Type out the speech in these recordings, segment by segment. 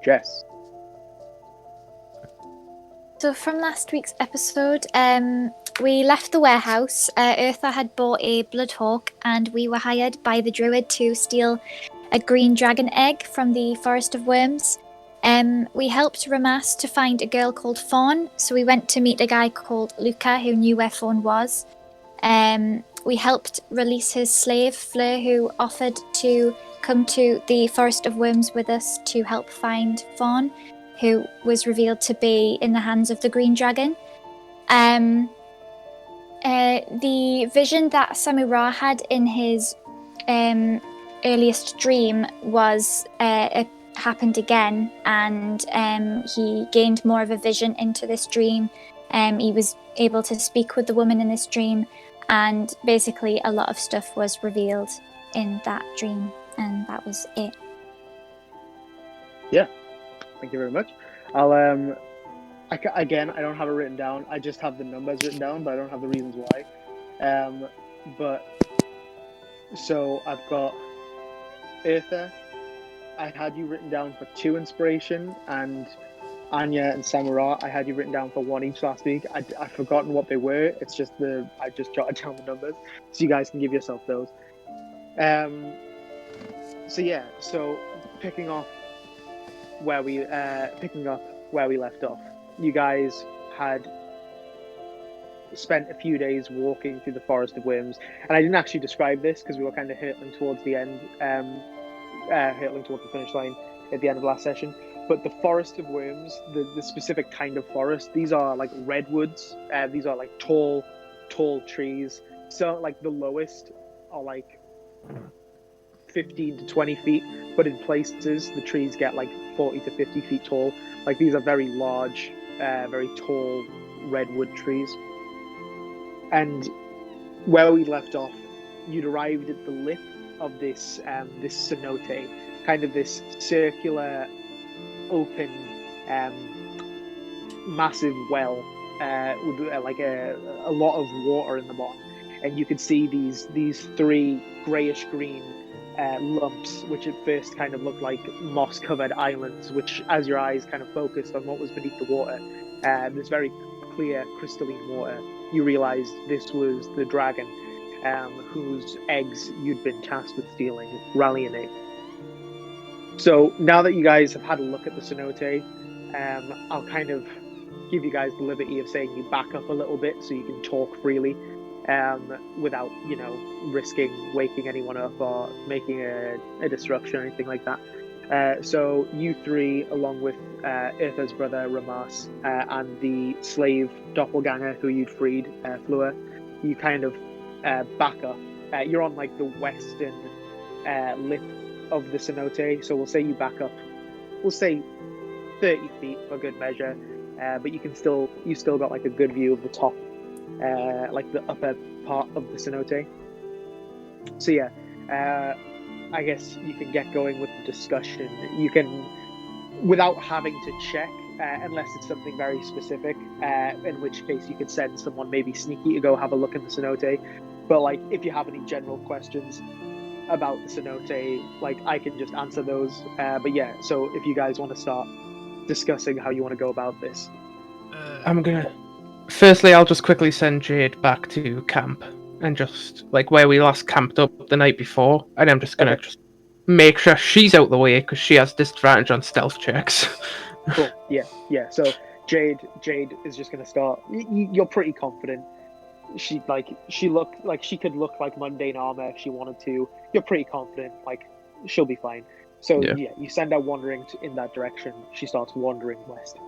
Jess. So from last week's episode, we left the warehouse. Eartha had bought a bloodhawk, and we were hired by the druid to steal a green dragon egg from the Forest of Worms. We helped Ramas to find a girl called Fawn, so we went to meet a guy called Luca who knew where Fawn was. We helped release his slave, Fleur, who offered to come to the Forest of Worms with us to help find Fawn, who was revealed to be in the hands of the Green Dragon. The vision that Samu-Ra had in his earliest dream was happened again, and he gained more of a vision into this dream. He was able to speak with the woman in this dream, and basically a lot of stuff was revealed in that dream, and that was it. Yeah, thank you very much. I'll again, I don't have it written down. I just have the numbers written down, but I don't have the reasons why. But so I've got Eartha. I had you written down for 2 inspiration, and Anya and Samu-Ra, I had you written down for 1 each last week. I've forgotten what they were. It's just I just jotted down the numbers, so you guys can give yourself those. So picking up where we left off, you guys had spent a few days walking through the Forest of Worms, and I didn't actually describe this because we were kind of hurtling towards the end, hurtling towards the finish line at the end of last session. But the Forest of Worms, the specific kind of forest, these are like redwoods. These are like tall trees. So like the lowest are like 15 to 20 feet, but in places the trees get like 40 to 50 feet tall. Like these are very large, very tall redwood trees. And where we left off, you'd arrived at the lip of this cenote, kind of this circular, open, massive well with like a lot of water in the bottom, and you could see these 3 grayish green lumps, which at first kind of looked like moss-covered islands, which, as your eyes kind of focused on what was beneath the water, this very clear, crystalline water, you realized this was the dragon, whose eggs you'd been tasked with stealing, Rallianate. So now that you guys have had a look at the cenote, I'll kind of give you guys the liberty of saying you back up a little bit so you can talk freely, without, risking waking anyone up or making a disruption or anything like that. So you 3, along with Eartha's brother Ramas and the slave doppelganger who you'd freed, Fleur, you kind of back up. You're on like the western lip of the cenote, so we'll say you back up. We'll say 30 feet for good measure, but you still got like a good view of the top, like the upper part of the cenote. So yeah, I guess you can get going with the discussion. You can, without having to check, unless it's something very specific, in which case you could send someone maybe sneaky to go have a look in the cenote. But like, if you have any general questions about the cenote, like I can just answer those. But yeah, so if you guys want to start discussing how you want to go about this. Firstly, I'll just quickly send Jade back to camp and just like where we last camped up the night before, and I'm just gonna just make sure she's out the way because she has disadvantage on stealth checks. Cool. Yeah. So Jade is just gonna start. You're pretty confident. She could look like mundane armor if she wanted to. You're pretty confident, like she'll be fine. So yeah you send her wandering in that direction. She starts wandering west.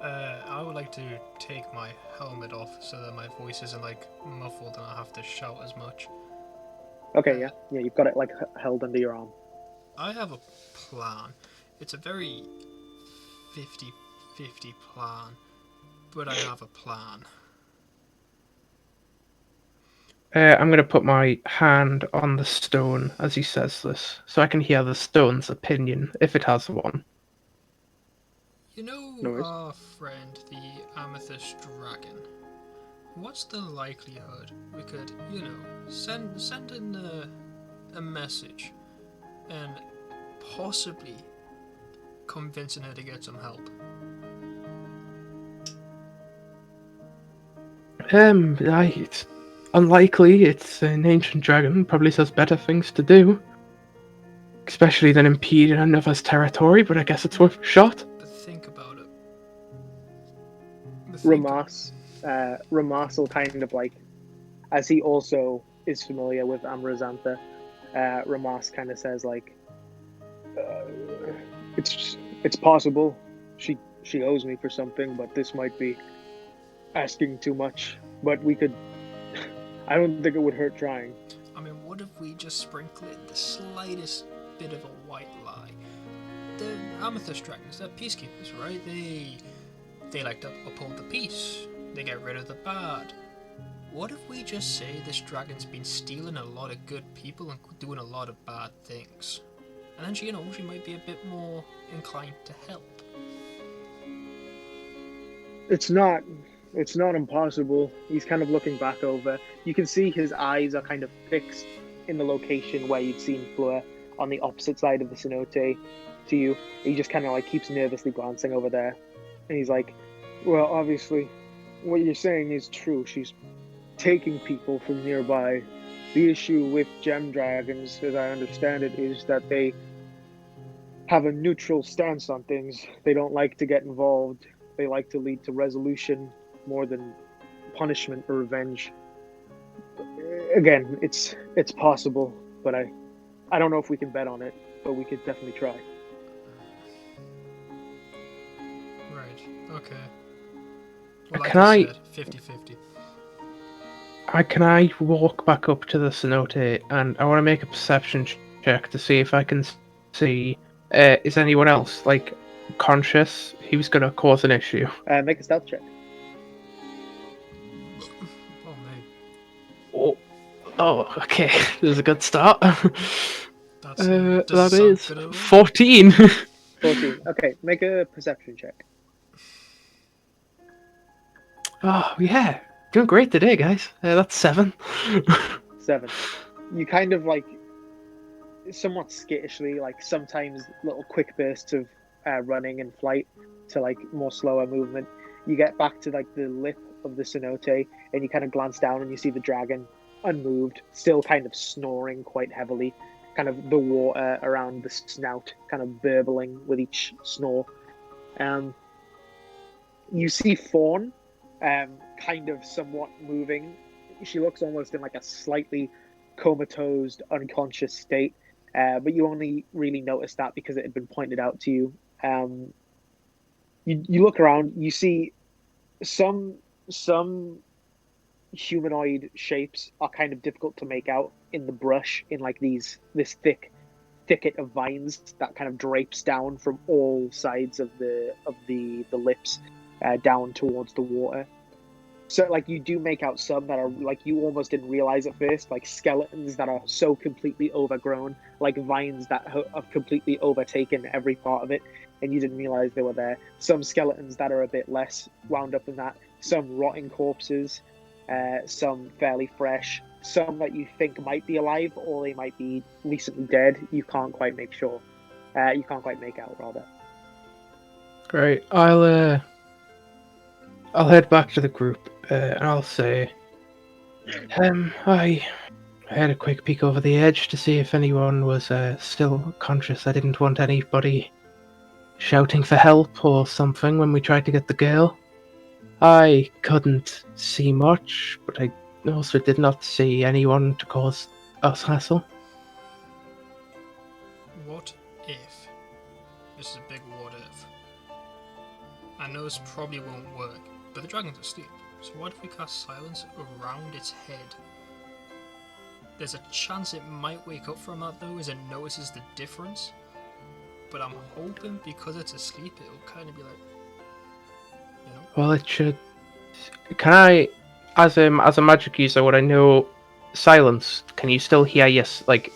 I would like to take my helmet off so that my voice isn't like muffled and I have to shout as much. Okay, yeah, you've got it like held under your arm. I have a plan. It's a very 50-50 plan, but I have a plan. I'm going to put my hand on the stone as he says this, so I can hear the stone's opinion, if it has one. You know our friend, the Amethyst Dragon? What's the likelihood we could, send in a message and possibly convincing her to get some help? It's unlikely. It's an ancient dragon. Probably has better things to do. Especially than impede another's territory, but I guess it's worth a shot. But think about it. Ramas will kind of like, as he also is familiar with Amrazantha, Ramas kind of says like, it's possible she owes me for something, but this might be asking too much. But we could. I don't think it would hurt trying. I mean, what if we just sprinkle in the slightest bit of a white lie? The Amethyst Dragons, they're peacekeepers, right? They like to uphold the peace. They get rid of the bad. What if we just say this dragon's been stealing a lot of good people and doing a lot of bad things? And then she might be a bit more inclined to help. It's not impossible. He's kind of looking back over. You can see his eyes are kind of fixed in the location where you'd seen Fleur on the opposite side of the cenote to you. He just kind of like keeps nervously glancing over there. And he's like, well, obviously, what you're saying is true. She's taking people from nearby. The issue with gem dragons, as I understand it, is that they have a neutral stance on things. They don't like to get involved. They like to lead to resolution more than punishment or revenge. Again, it's possible, but I don't know if we can bet on it, but we could definitely try. Right, okay. Well, like Can I said, 50-50. Can I walk back up to the cenote and I want to make a perception check to see if I can see is anyone else like conscious who's going to cause an issue? Make a stealth check. Oh, mate. Oh, okay. This is a good start. That is good at all? 14. 14. Okay, make a perception check. Oh, yeah. Doing great today, guys. That's 7. 7. You kind of like, somewhat skittishly, like sometimes little quick bursts of running and flight to like more slower movement. You get back to like the lip of the cenote and you kind of glance down and you see the dragon unmoved, still kind of snoring quite heavily, kind of the water around the snout kind of burbling with each snore. You see Fawn kind of somewhat moving. She looks almost in like a slightly comatose, unconscious state, but you only really notice that because it had been pointed out to you. You look around, you see some humanoid shapes are kind of difficult to make out in the brush, in like this thicket of vines that kind of drapes down from all sides of the lips down towards the water. So like you do make out some that are like you almost didn't realize at first, like skeletons that are so completely overgrown, like vines that have completely overtaken every part of it, and you didn't realize they were there. Some skeletons that are a bit less wound up than that. Some rotting corpses, some fairly fresh, some that you think might be alive or they might be recently dead. You can't quite make sure. You can't quite make out, rather. Great. I'll head back to the group and I'll say, I had a quick peek over the edge to see if anyone was still conscious. I didn't want anybody shouting for help or something when we tried to get the girl. I couldn't see much, but I also did not see anyone to cause us hassle. What if? This is a big what if. I know this probably won't work, but the dragon's asleep, so what if we cast silence around its head? There's a chance it might wake up from that though, as it notices the difference. But I'm hoping because it's asleep, it'll kind of be like, you know. Well, it should. Can I, as a magic user, would I know silence? Can you still hear? Yes, like,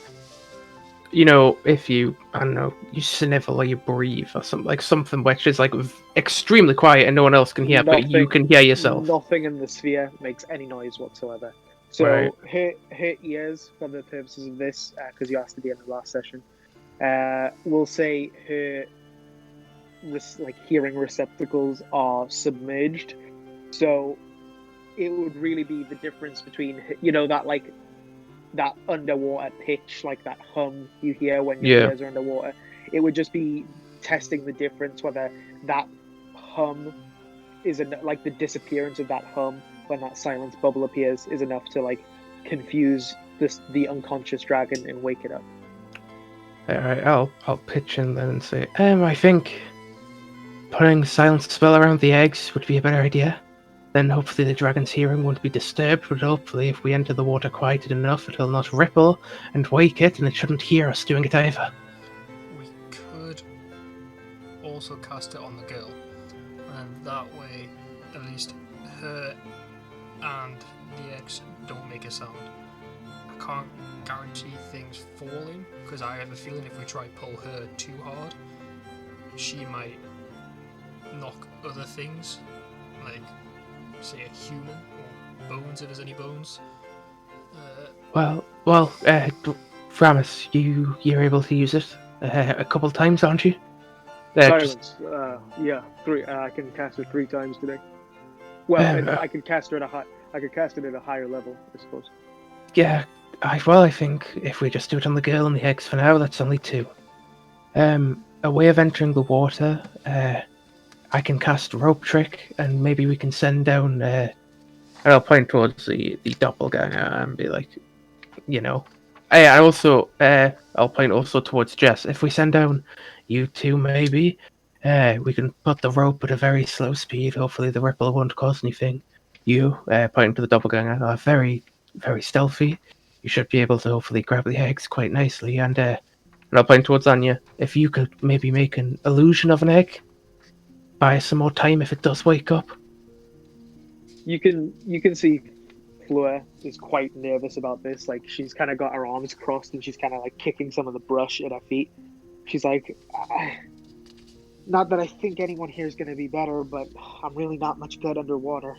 you know, if you, I don't know, you sniffle or you breathe or something, like something which is like extremely quiet and no one else can hear, but you can hear yourself. Nothing in the sphere makes any noise whatsoever. So Right. her ears, for the purposes of this, because you asked at the end of the last session, we'll say her hearing receptacles are submerged. So it would really be the difference between, that underwater pitch, like that hum you hear when your ears are underwater. It would just be testing the difference, whether that hum is the disappearance of that hum when that silence bubble appears is enough to confuse the unconscious dragon and wake it up. Alright, I'll pitch in then and say, I think putting silence spell around the eggs would be a better idea. Then hopefully the dragon's hearing won't be disturbed, but hopefully if we enter the water quieted enough, it'll not ripple and wake it, and it shouldn't hear us doing it either. We could also cast it on the girl, and that way at least her and the eggs don't make a sound. I can't guarantee things falling, because I have a feeling if we try pull her too hard, she might knock other things, like say a human or bones if there's any bones. Framus, you're able to use it a couple times, aren't you? Silence. Yeah, 3. I can cast it 3 times today. Well, I could cast it at a higher level, I suppose. Yeah. I think if we just do it on the girl and the eggs for now, that's only 2. A way of entering the water. I can cast rope trick, and maybe we can send down. And I'll point towards the doppelganger and be like, I'll point also towards Jess. If we send down you 2, maybe we can put the rope at a very slow speed. Hopefully, the ripple won't cause anything. You pointing to the doppelganger are very, very stealthy. You should be able to hopefully grab the eggs quite nicely. And I'll point towards Anya. If you could maybe make an illusion of an egg. Buy us some more time if it does wake up. You can see Fleur is quite nervous about this. She's kind of got her arms crossed and she's kind of kicking some of the brush at her feet. She's like, not that I think anyone here is going to be better, but I'm really not much good underwater.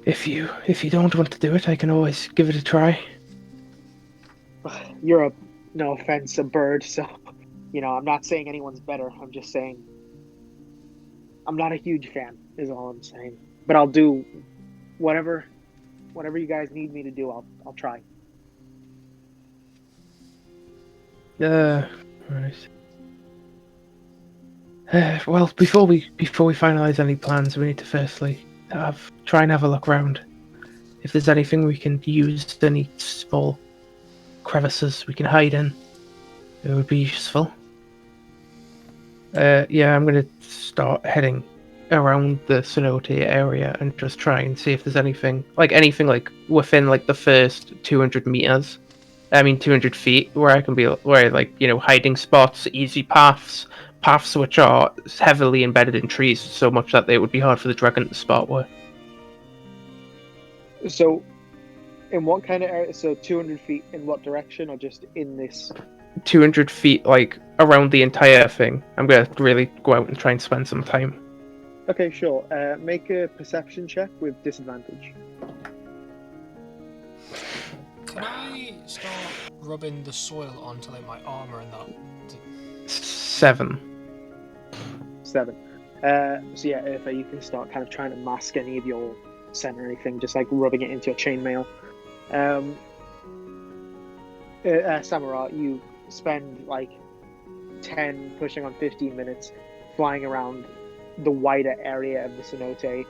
If you don't want to do it, I can always give it a try. You're no offense, a bird, so I'm not saying anyone's better. I'm just saying I'm not a huge fan, is all I'm saying. But I'll do whatever you guys need me to do. I'll try. Right. Well, before we finalize any plans, we need to firstly try and have a look around. If there's anything we can use, any small crevices we can hide in, it would be useful. I'm going to start heading around the cenote area and just try and see if there's anything within the first 200 meters. 200 feet where I can be, hiding spots, easy paths which are heavily embedded in trees so much that it would be hard for the dragon to spot where. So, in what kind of area? So 200 feet in what direction, or just in this? 200 feet, around the entire thing. I'm going to really go out and try and spend some time. Okay, sure. Make a perception check with disadvantage. Can I start rubbing the soil onto my armor and that? 7. 7. So yeah, Eartha, you can start kind of trying to mask any of your scent or anything, just rubbing it into your chainmail. Samara, you spend 10, pushing on 15 minutes flying around the wider area of the cenote.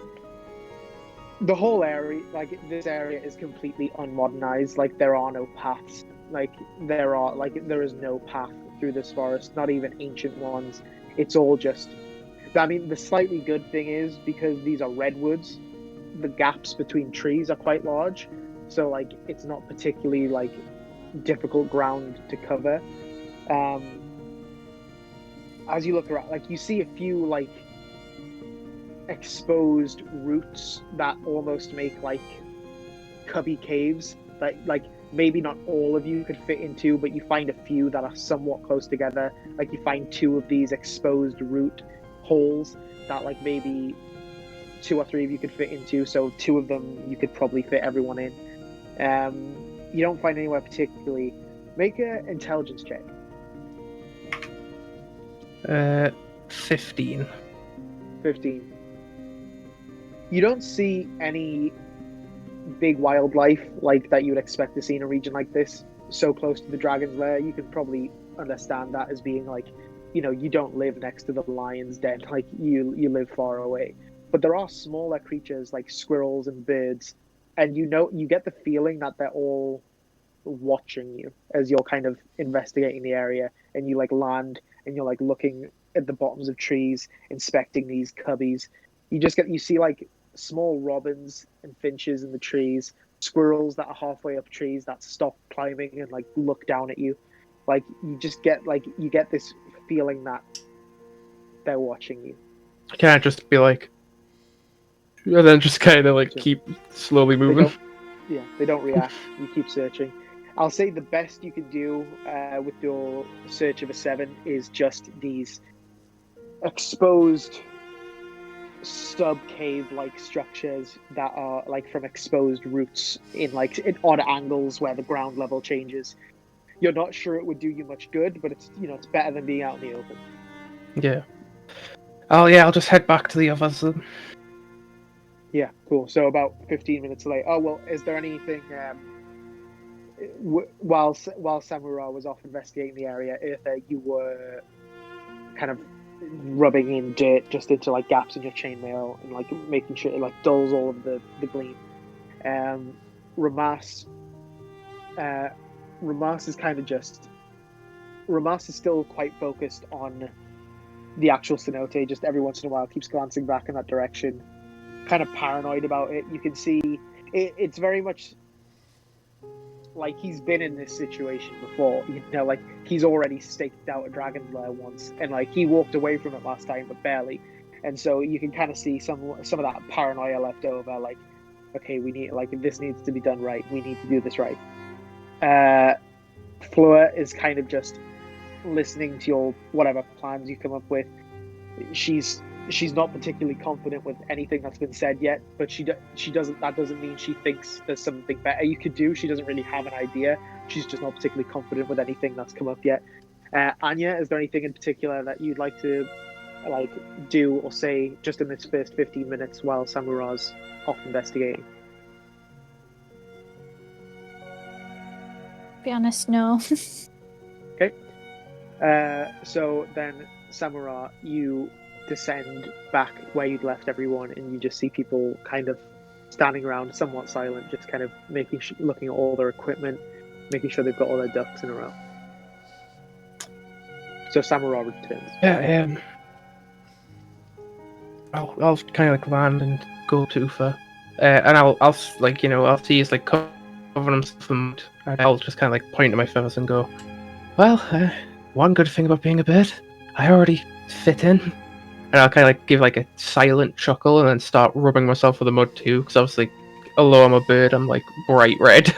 The whole area, this area is completely unmodernized. There are no paths. There is no path through this forest, not even ancient ones. It's all just... the slightly good thing is, because these are redwoods, the gaps between trees are quite large. So, it's not particularly, difficult ground to cover. As you look around, you see a few, exposed roots that almost make cubby caves that maybe not all of you could fit into, but you find a few that are somewhat close together. You find 2 of these exposed root holes that maybe 2 or 3 of you could fit into, so 2 of them you could probably fit everyone in. You don't find anywhere particularly. Make an intelligence check. 15. 15. You don't see any big wildlife like that you would expect to see in a region like this, so close to the dragon's lair. You can probably understand that as being like, you don't live next to the lion's den, like you live far away. But there are smaller creatures like squirrels and birds, and you get the feeling that they're all watching you as you're kind of investigating the area, and you like land and you're like looking at the bottoms of trees, inspecting these cubbies. You see like small robins and finches in the trees, squirrels that are halfway up trees that stop climbing and like look down at you. Like you get this feeling that they're watching you. Can I just be like, and then just kind of like keep slowly moving? They don't react. You keep searching. I'll say the best you can do with your search of a 7 is just these exposed sub-cave-like structures that are like from exposed roots in odd angles where the ground level changes. You're not sure it would do you much good, but it's better than being out in the open. Yeah. I'll just head back to the others then. Yeah, cool. So about 15 minutes late. Oh well, is there anything? While Samura was off investigating the area, Eartha, you were kind of rubbing in dirt just into like gaps in your chainmail and like making sure it like dulls all of the gleam. Ramas is kind of just. Ramas is still quite focused on the actual cenote. Just every once in a while, keeps glancing back in that direction, kind of paranoid about it. You can see it's very much like he's been in this situation before. Like he's already staked out a dragon's lair once, and like he walked away from it last time, but barely. And so you can kind of see some of that paranoia left over. Like, okay, we need this needs to be done right. We need to do this right. Fleur is kind of just listening to your whatever plans you come up with. She's not particularly confident with anything that's been said yet, but she doesn't. That doesn't mean she thinks there's something better you could do. She doesn't really have an idea. She's just not particularly confident with anything that's come up yet. Anya, is there anything in particular that you'd like to do or say just in this first 15 minutes while Samura's off investigating? Be honest, no. Okay. So then, Samura, you descend back where you'd left everyone, and you just see people kind of standing around, somewhat silent, just kind of looking at all their equipment, making sure they've got all their ducks in a row. So Samura returns. Yeah, I'll kind of like land and go to Ufa, and I'll see he's like covering himself in mud, and I'll just kind of like point to my feathers and go, well, one good thing about being a bird, I already fit in. And I'll kind of like give like a silent chuckle and then start rubbing myself with the mud too, because obviously, although I'm a bird, I'm like bright red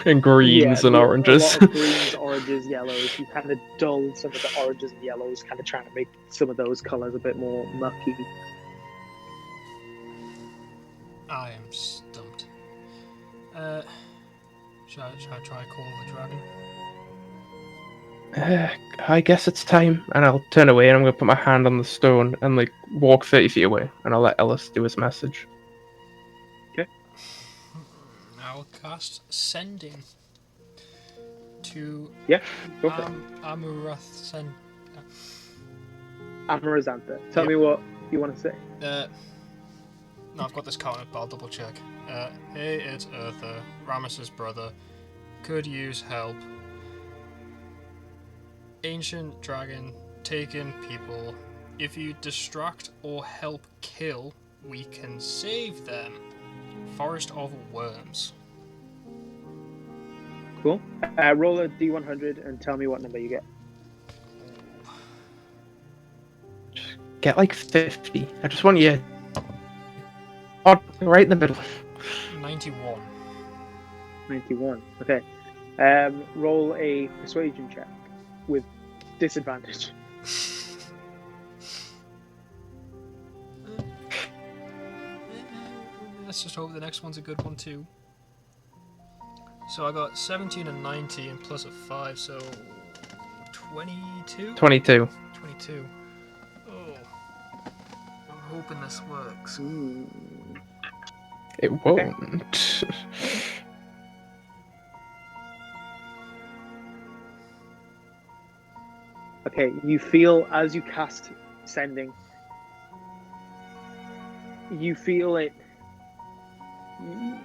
and greens and oranges. A lot of greens, oranges, yellows. You kind of dull some of the oranges and yellows, kind of trying to make some of those colours a bit more mucky. I am stumped. Shall I try call the dragon? I guess it's time, and I'll turn away and I'm going to put my hand on the stone and like walk 30 feet away, and I'll let Ellis do his message. Okay. I'll cast Sending to go for it. Amarazantha. Tell me what you want to say. No, I've got this counted, but I'll double check. Hey, it's Eartha, Rames's brother. Could use help. Ancient dragon, taken people. If you distract or help kill, we can save them. Forest of Worms. Cool. Roll a D100 and tell me what number you get. Get like 50. I just want you right in the middle. 91. 91. Okay. Roll a persuasion check with disadvantage. Let's just hope the next one's a good one too. So I got 17 and 19 plus a 5, so 22? 22. 22. Oh. I'm hoping this works. It won't. Okay, you feel as you cast sending, you feel it.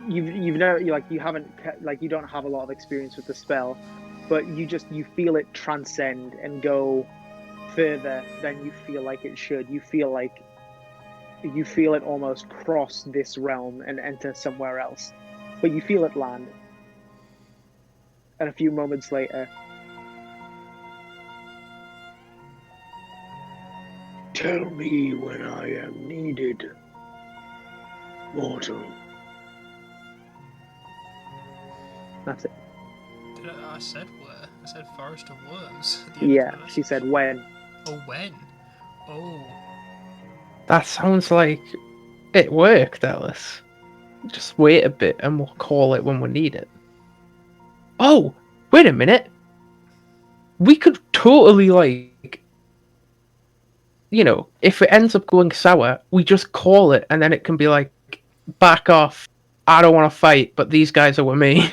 You've never you haven't you don't have a lot of experience with the spell, but you feel it transcend and go further than you feel like it should. You feel it almost cross this realm and enter somewhere else, but you feel it land. And a few moments later, tell me when I am needed, mortal. That's it. I said where? I said Forest of Worms. Yeah, she said when. Oh, when? Oh. That sounds like it worked, Alice. Just wait a bit and we'll call it when we need it. Oh, wait a minute. We could totally, if it ends up going sour, we just call it and then it can be like, back off. I don't want to fight, but these guys are with me.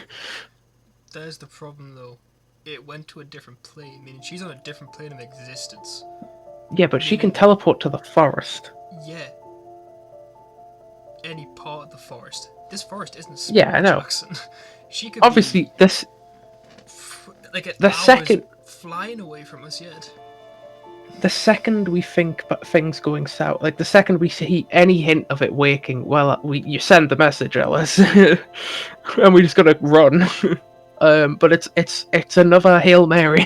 There's the problem, though. It went to a different plane, meaning she's on a different plane of existence. Yeah, but she can teleport to the forest. Yeah. Any part of the forest. This forest isn't small, Yeah, I know. Jackson. She could Obviously, be the second flying away from us yet. The second we think things going south, like the second we see any hint of it waking, well, you send the message, Alice, and we just gotta run. But it's another Hail Mary.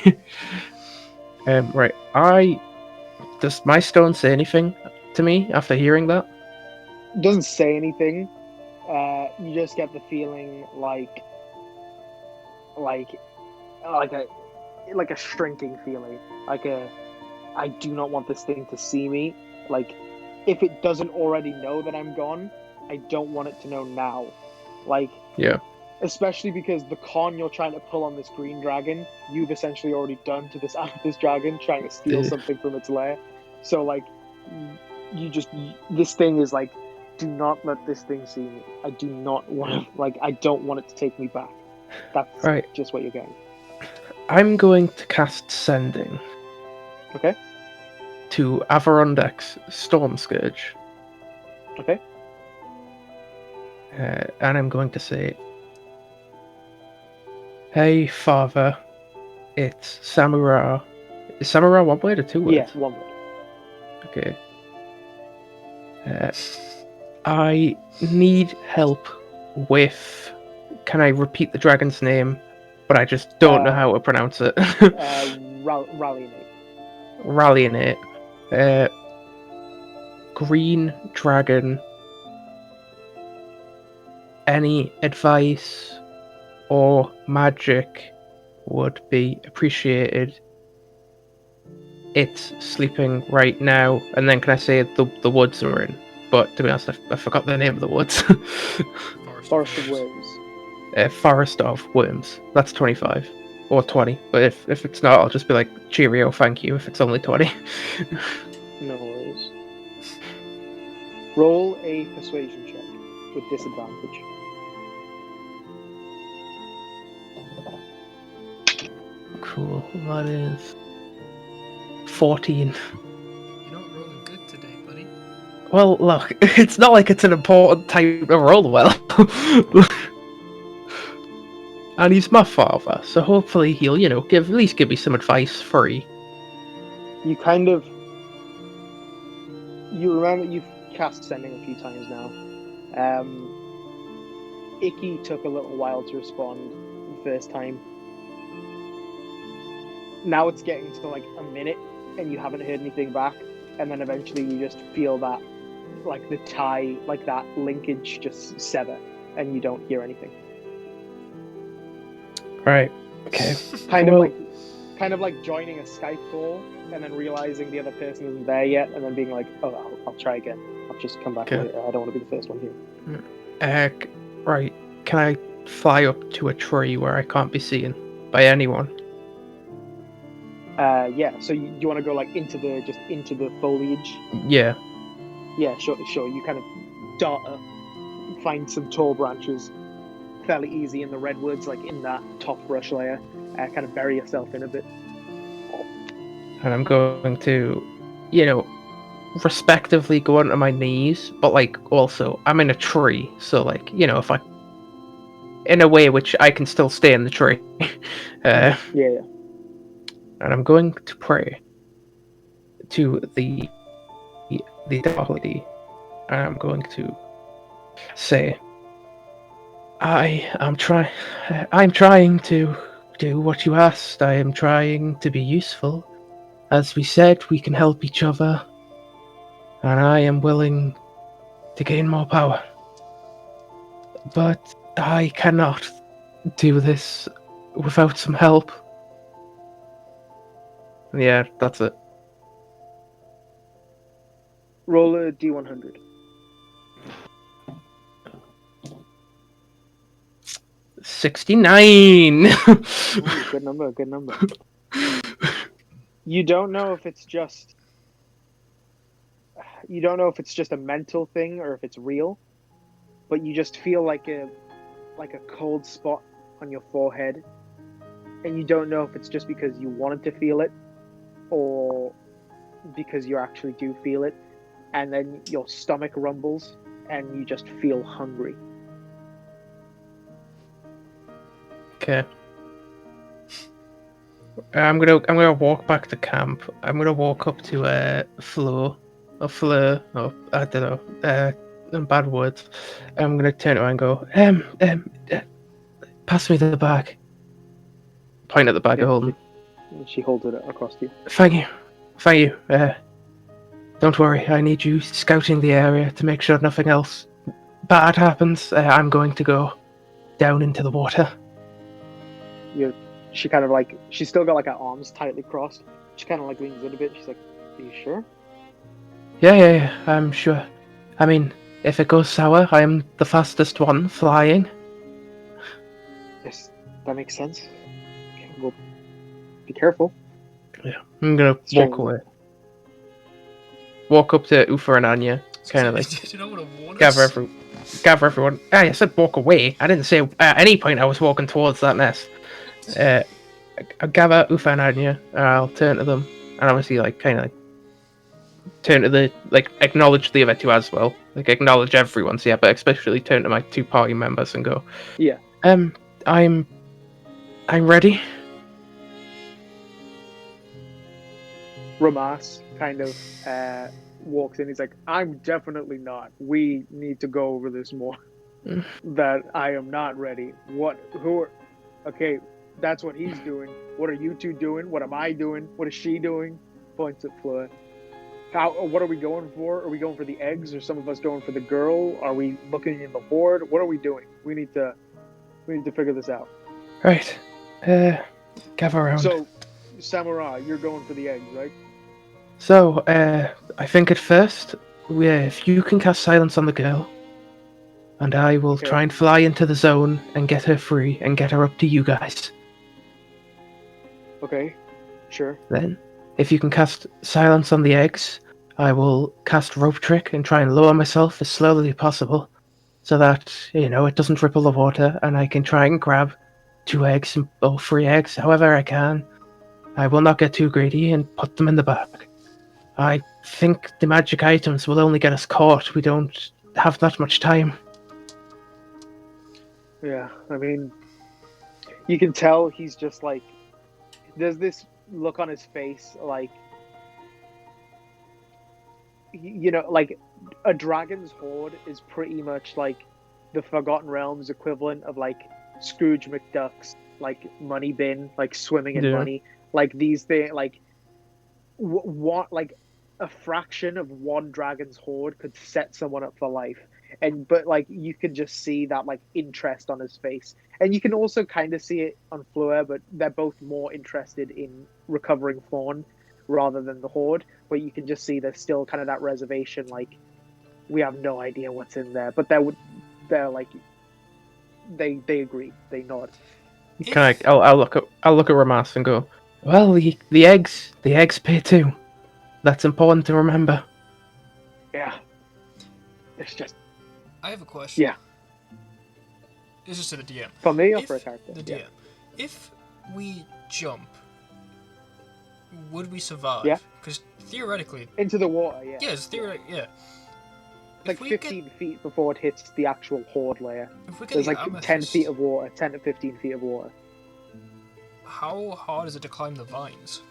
Right. Does my stone say anything to me after hearing that? Doesn't say anything. You just get the feeling like a shrinking feeling, I do not want this thing to see me. Like, if it doesn't already know that I'm gone, I don't want it to know now. Yeah. Especially because the con you're trying to pull on this green dragon, you've essentially already done to this amethyst dragon, trying to steal something from its lair. So, this thing is like, do not let this thing see me. I do not want to, I don't want it to take me back. That's right. Just what you're getting. I'm going to cast Sending. Okay. To Averondek's Storm Scourge. Okay. And I'm going to say, hey, Father, it's Samura. Is Samura one word or two words? Yeah, one word. Okay. I need help with... Can I repeat the dragon's name? But I just don't know how to pronounce it. Rallyinate. Green dragon. Any advice or magic would be appreciated. It's sleeping right now, and then can I say the woods are in? But to be honest, I forgot the name of the woods. Forest of Worms. Forest of Worms. That's 25 or 20. But if it's not, I'll just be like, cheerio, thank you. If it's only 20. No worries. Roll a persuasion check with disadvantage. Cool. That is 14. You're not rolling good today, buddy. Well, look, it's not like it's an important time to roll well. And he's my father, so hopefully he'll, at least give me some advice free. You remember you've cast Sending a few times now. Icky took a little while to respond the first time. Now it's getting to a minute and you haven't heard anything back, and then eventually you just feel that the tie, that linkage just sever and you don't hear anything. Right. Okay. Kind of like joining a Skype call and then realizing the other person isn't there yet, and then being like, "Oh, I'll try again. I'll just come back later. I don't want to be the first one here." Right. Can I fly up to a tree where I can't be seen by anyone? Yeah. So you want to go like into the foliage? Yeah. Yeah, sure. You kind of dart up, find some tall branches, fairly easy in the redwoods, like in that top brush layer. Kind of bury yourself in a bit. And I'm going to, respectively go onto my knees, but like also I'm in a tree, so like if I, in a way which I can still stay in the tree. Yeah. And I'm going to pray to the deity, and I'm going to say, I'm trying to do what you asked. I am trying to be useful. As we said, we can help each other, and I am willing to gain more power. But I cannot do this without some help. Yeah, that's it. Roll a D100. 69. Ooh, good number. Good number. You don't know if it's just a mental thing or if it's real, but you just feel like a cold spot on your forehead, and you don't know if it's just because you wanted to feel it or because you actually do feel it, and then your stomach rumbles and you just feel hungry. Okay. I'm gonna walk back to camp. I'm gonna walk up to Fleur, or I don't know, bad words. I'm gonna turn around and go, pass me the bag. Point at the bag Yeah, of holding. she holds it across to you. Thank you. Don't worry, I need you scouting the area to make sure nothing else bad happens. I'm going to go down into the water. She kind of like, she's still got like her arms tightly crossed. She kind of like leans in a bit. She's like, "Are you sure?" Yeah, I'm sure. I mean, if it goes sour, I am the fastest one flying. Yes, that makes sense. Okay, well, be careful. Yeah, I'm gonna Strange. walk away. Walk up to Ufa and Anya, kind of like Do you know what I want? gather everyone. I said walk away. I didn't say at any point I was walking towards that nest. I'll gather Ufa and Anya, and I'll turn to them, and obviously like kind of like turn to the like acknowledge the other two as well, like acknowledge everyone's but especially turn to my two party members and go, Yeah. I'm ready. Ramas kind of walks in. He's like, "I'm definitely not. We need to go over this more. That I am not ready. Okay, that's what he's doing. What are you two doing? What am I doing? What is she doing?" Points at Fleur. What are we going for? Are we going for the eggs? Or some of us going for the girl? Are we looking in the horde? What are we doing? We need to figure this out. Right. Gather around. So, Samurai, you're going for the eggs, right? So, I think at first, if you can cast silence on the girl, and I will try and fly into the zone and get her free and get her up to you guys. Okay, sure. Then, if you can cast silence on the eggs, I will cast rope trick and try and lower myself as slowly as possible, so that, it doesn't ripple the water, and I can try and grab 2 eggs or 3 eggs, however I can. I will not get too greedy and put them in the bag. I think the magic items will only get us caught. We don't have that much time. Yeah, I mean, you can tell he's just like, there's this look on his face, like, like a dragon's hoard is pretty much like the Forgotten Realms equivalent of like Scrooge McDuck's like money bin, like swimming in money, like these things, like what like a fraction of one dragon's hoard could set someone up for life. But like you can just see that like interest on his face, and you can also kind of see it on Fleur, but they're both more interested in recovering Fawn rather than the horde. But you can just see there's still kind of that reservation, like we have no idea what's in there. But they're like they agree, they nod. I'll look at Ramas and go, Well, the eggs pay too. That's important to remember. Yeah. It's just I have a question. yeah. This is to the DM. For me or If for a character? the Yeah. DM, if we jump, would we survive? Yeah. Because theoretically, Into the water, yeah. yes, theoretically, yeah. It's like 15 feet before it hits the actual horde layer. If we get There's the like amethyst, 10 feet of water, 10 to 15 feet of water. how hard is it to climb the vines?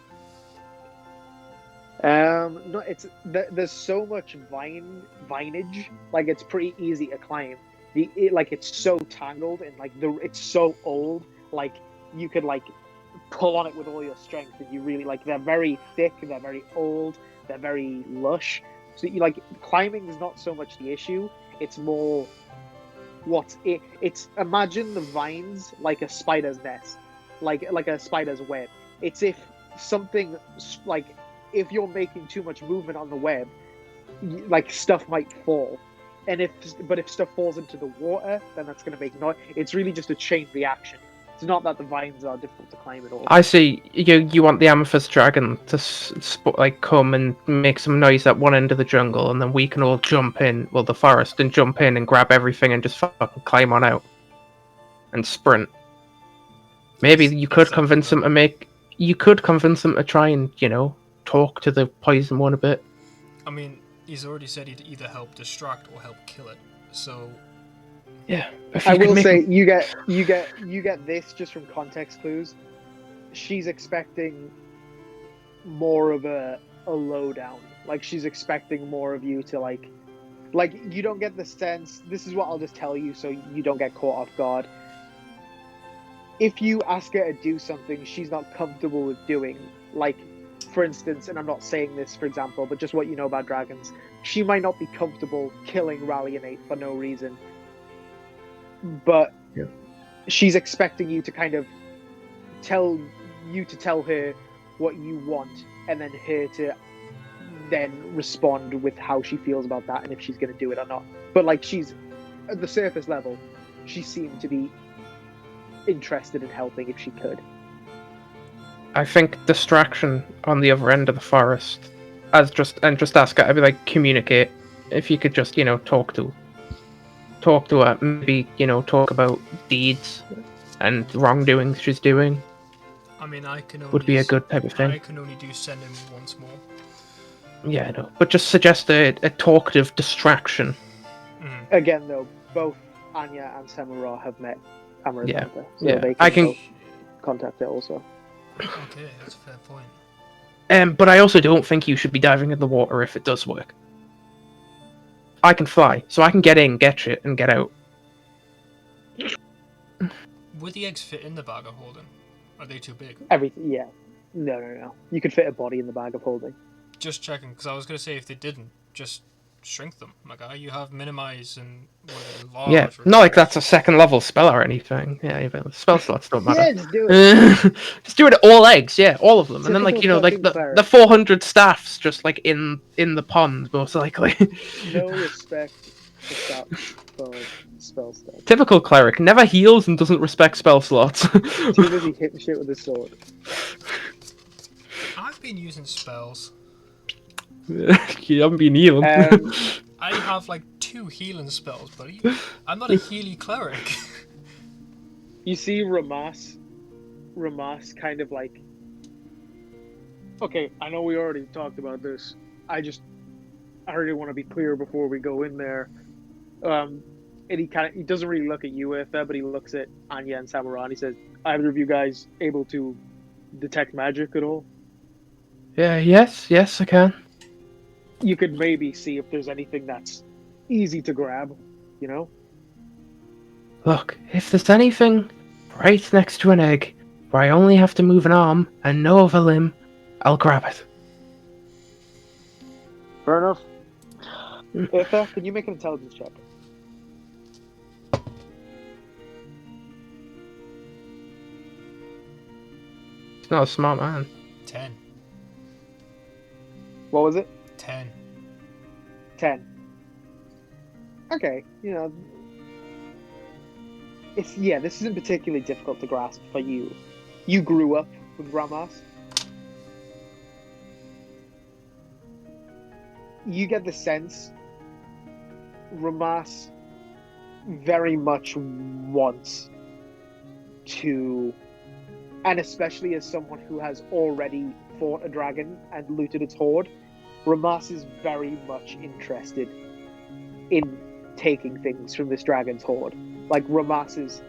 No, there's so much vinage, like it's pretty easy to climb. Like it's so tangled and like it's so old, like you could like pull on it with all your strength, and you really like they're very thick, they're very old, they're very lush. So you like climbing is not so much the issue. It's more it's imagine the vines like a spider's nest, like a spider's web. It's if something like if you're making too much movement on the web, like stuff might fall. And if stuff falls into the water, then that's going to make noise. It's really just a chain reaction. It's not that the vines are difficult to climb at all. I see. You want the amethyst dragon to like come and make some noise at one end of the jungle, and then we can all jump in, well, the forest, and jump in and grab everything and just fucking climb on out and sprint. Maybe you could convince them to make. You could convince them to try and talk to the poison one a bit. I mean, he's already said he'd either help distract or help kill it. So yeah, I will say you get this just from context clues. She's expecting more of a lowdown. Like she's expecting more of you to like you don't get the sense. This is what I'll just tell you so you don't get caught off guard. If you ask her to do something she's not comfortable with doing, like for instance, and I'm not saying this for example, but just what you know about dragons, she might not be comfortable killing Rallianate for no reason. But she's expecting you to kind of tell her what you want, and then her to then respond with how she feels about that and if she's going to do it or not. But like she's at the surface level, she seemed to be interested in helping if she could. I think distraction on the other end of the forest, just ask her. I'd be like, communicate. If you could just talk to her, maybe talk about deeds and wrongdoings she's doing. I mean, I can only would be a good type of thing. I can only do send him once more. Yeah, I know, but just suggest a talkative distraction. Again, though, both Anya and Samura have met Amarantha, so they can contact her also. Okay, that's a fair point. But I also don't think you should be diving in the water if it does work. I can fly, so I can get in, get shit, and get out. Would the eggs fit in the bag of holding? Are they too big? Everything, yeah. No. You could fit a body in the bag of holding. Just checking, because I was going to say if they didn't, just shrink them, my guy. You have minimize and large. Yeah, not like that's a second level spell or anything. Yeah, the spell slots don't matter. Yeah, just do it. Just do it at all eggs, yeah, all of them, and then like the 400 staffs just like in the pond most likely. No respect for spell slots. Typical cleric, never heals and doesn't respect spell slots. Too busy hitting shit with his sword. I've been using spells. You haven't been healing. I have like 2 healing spells, buddy. I'm not a healy cleric. You see Ramas kind of like... Okay, I know we already talked about this. I really want to be clear before we go in there. And he doesn't really look at you, Eartha, but he looks at Anya and Samura and he says, either of you guys able to detect magic at all? Yeah, yes, I can. You could maybe see if there's anything that's easy to grab, Look, if there's anything right next to an egg where I only have to move an arm and no other limb, I'll grab it. Fair enough. Eartha, can you make an intelligence check? He's not a smart man. 10. What was it? 10. 10. Okay, this isn't particularly difficult to grasp for you. You grew up with Ramas, you get the sense Ramas very much wants to, and especially as someone who has already fought a dragon and looted its hoard, Ramas is very much interested in taking things from this dragon's hoard. Like, Ramas is,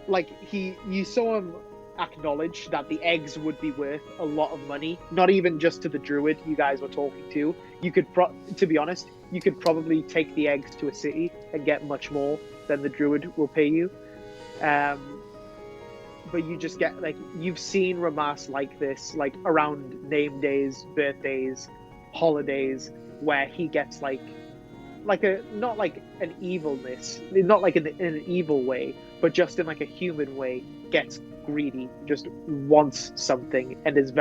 like, you saw him acknowledge that the eggs would be worth a lot of money, not even just to the druid you guys were talking to. You could, to be honest, you could probably take the eggs to a city and get much more than the druid will pay you. But you just get, like, you've seen Ramas like this, like, around name days, birthdays, holidays, where he gets, like a, not like an evilness, not like in an evil way, but just in like a human way, gets greedy, just wants something, and is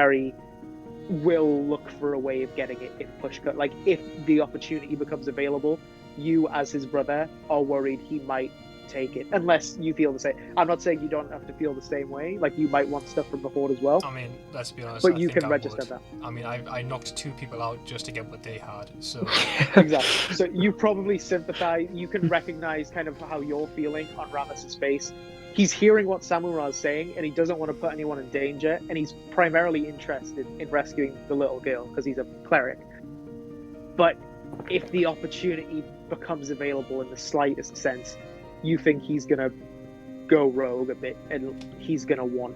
will look for a way of getting it if push comes. Like, if the opportunity becomes available, you as his brother are worried he might take it, unless you feel the same. I'm not saying you don't have to feel the same way. Like, you might want stuff from the horde as well. I mean, let's be honest. But you can register that. I mean, I knocked 2 people out just to get what they had. So exactly. So you probably sympathize. You can recognize kind of how you're feeling on Rames's face. He's hearing what Samura's saying, and he doesn't want to put anyone in danger. And he's primarily interested in rescuing the little girl because he's a cleric. But if the opportunity becomes available in the slightest sense, you think he's gonna go rogue a bit, and he's gonna want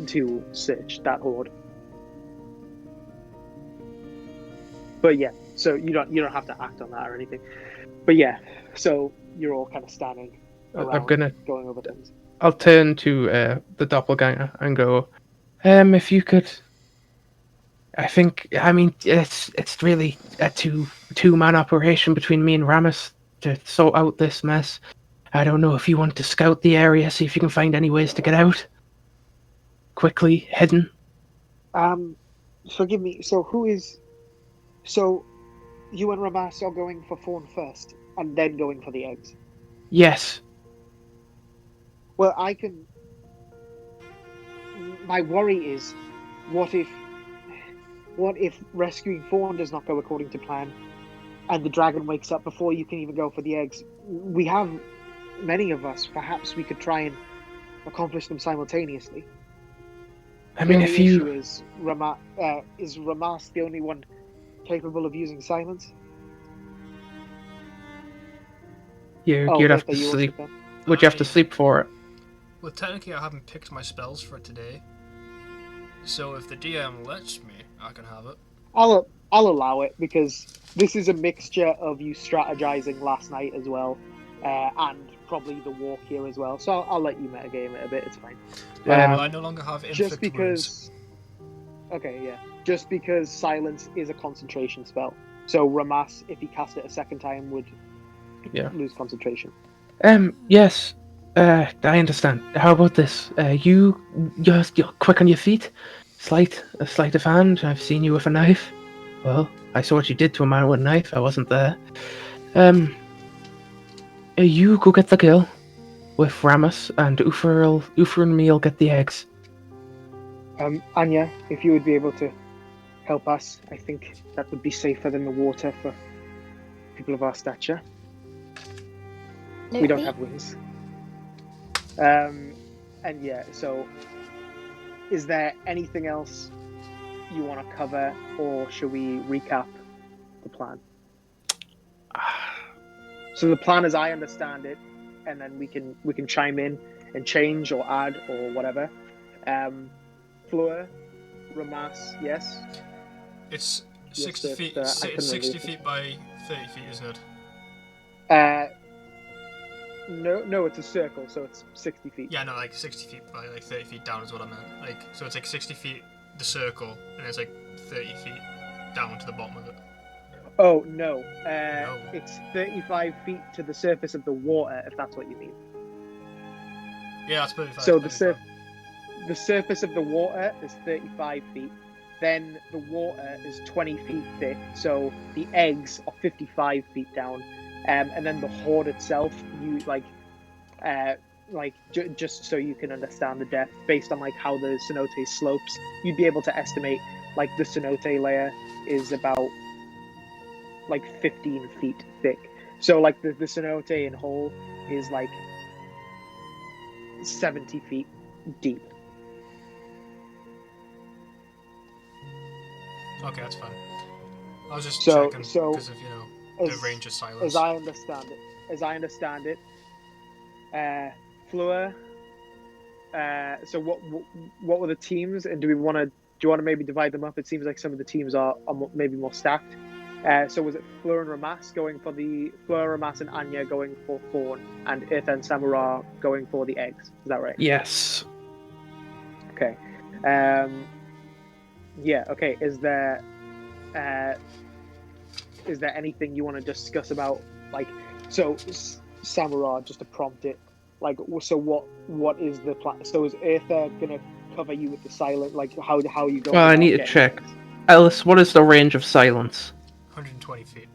to search that hoard. But yeah, so you don't have to act on that or anything. But yeah, so you're all kind of standing around, going over things. I'll turn to the doppelganger and go, if you could. I mean, it's really a two-man operation between me and Ramus to sort out this mess. I don't know if you want to scout the area, see if you can find any ways to get out quickly, hidden. Forgive me. So you and Ramas are going for Fawn first, and then going for the eggs? Yes. Well, my worry is, what if rescuing Fawn does not go according to plan, and the dragon wakes up before you can even go for the eggs? We have many of us. Perhaps we could try and accomplish them simultaneously. I mean, if you... is Ramas the only one capable of using silence? You'd have to sleep. Would you have to sleep for it? Well, technically I haven't picked my spells for today. So if the DM lets me, I can have it. I'll allow it, because this is a mixture of you strategizing last night as well, and probably the walk here as well. So I'll let you metagame it a bit. It's fine. Well, I no longer have inflict wounds. Okay, yeah. Just because silence is a concentration spell, so Ramas, if he cast it a second time, would lose concentration. Yes. I understand. How about this? You're quick on your feet. A sleight of hand. I've seen you with a knife. Well, I saw what you did to a man with a knife. I wasn't there. You go get the girl with Ramus, and Ufra and me'll get the eggs. Anya, if you would be able to help us, I think that would be safer than the water for people of our stature. Absolutely. We don't have wings. And yeah, so is there anything else you want to cover, or should we recap the plan? So the plan, as I understand it, and then we can chime in and change or add or whatever. Fleur, Ramas, yes? It's 60 feet. It's 60 feet by 30 feet, isn't it? No, it's a circle, so it's 60 feet. Yeah, no, like 60 feet by like 30 feet down is what I meant. Like, so it's like 60 feet the circle, and it's like 30 feet down to the bottom of it. Oh no, it's 35 feet to the surface of the water, if that's what you mean. Yeah, that's perfectly fine. So the surface of the water is 35 feet. Then the water is 20 feet thick, so the eggs are 55 feet down. And then the hoard itself, you just so you can understand the depth, based on like how the cenote slopes, you'd be able to estimate like the cenote layer is about like 15 feet thick. So like the cenote in whole is like 70 feet deep. Okay, that's fine. I was just So- checking so because of the As, range of silence. as I understand it, Fleur. So what were the teams, and do you want to maybe divide them up? It seems like some of the teams are maybe more stacked. So was it Fleur and Ramas and Anya going for Fawn, and Earth and Samura going for the eggs? Is that right? Yes. Okay. Yeah. Okay. Is there anything you want to discuss about, like, so Samura, just to prompt it, like, so what is the plan? So is Eartha gonna cover you with the silent, like, how are you going? Well, I about need to getting check. eggs? Ellis, what is the range of silence? 120 feet.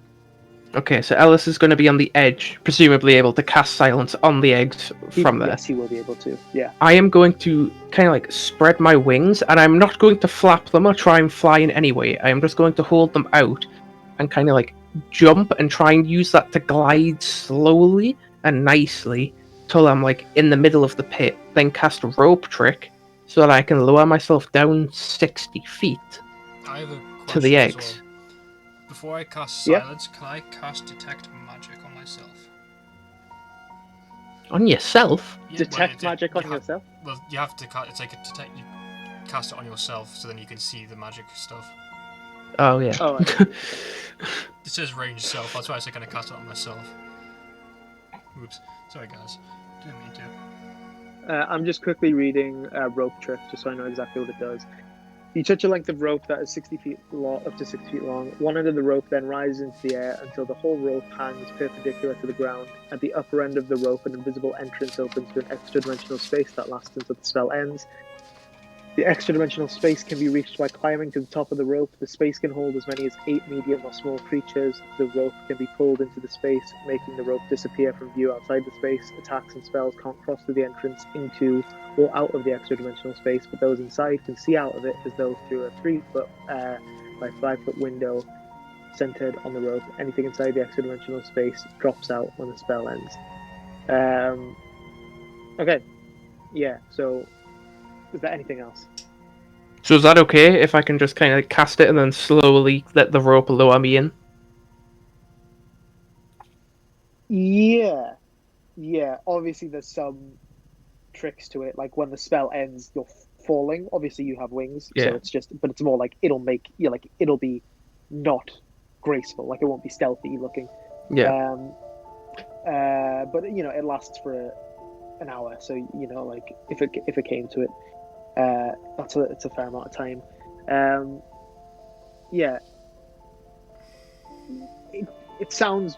Okay, so Ellis is going to be on the edge, presumably able to cast silence on the eggs from there. Yes, he will be able to. Yeah. I am going to kind of like spread my wings, and I'm not going to flap them or try and fly in any way. I am just going to hold them out and kind of like jump and try and use that to glide slowly and nicely till I'm like in the middle of the pit, then cast a rope trick so that I can lower myself down 60 feet I have a question to the as eggs. well. Before I cast Yeah. silence, can I cast detect magic on myself? On yourself? Yeah, Detect magic you on yourself? Well, you have to. It's like a detect. You cast it on yourself, so then you can see the magic stuff. Oh, yeah. Oh, right. It says range self. That's why I said can I cast it on myself. Oops. Sorry, guys. Didn't mean to. I'm just quickly reading rope trick just so I know exactly what it does. You touch a length of rope that is 60 feet long, up to 6 feet long. One end of the rope then rises into the air until the whole rope hangs perpendicular to the ground. At the upper end of the rope, an invisible entrance opens to an extra-dimensional space that lasts until the spell ends. The extra-dimensional space can be reached by climbing to the top of the rope. The space can hold as many as 8 medium or small creatures. The rope can be pulled into the space, making the rope disappear from view outside the space. Attacks and spells can't cross through the entrance into or out of the extra-dimensional space, but those inside can see out of it as though through a 3-foot by 5-foot window centered on the rope. Anything inside the extra-dimensional space drops out when the spell ends. Okay. Yeah, so is there anything else? So is that okay if I can just kind of like cast it and then slowly let the rope lower me in? Yeah. Obviously, there's some tricks to it. Like when the spell ends, you're falling. Obviously, you have wings, Yeah. so but it's more like it'll be not graceful. Like it won't be stealthy looking. Yeah. But it lasts for an hour. So like if it came to it, it's a fair amount of time. Yeah. It sounds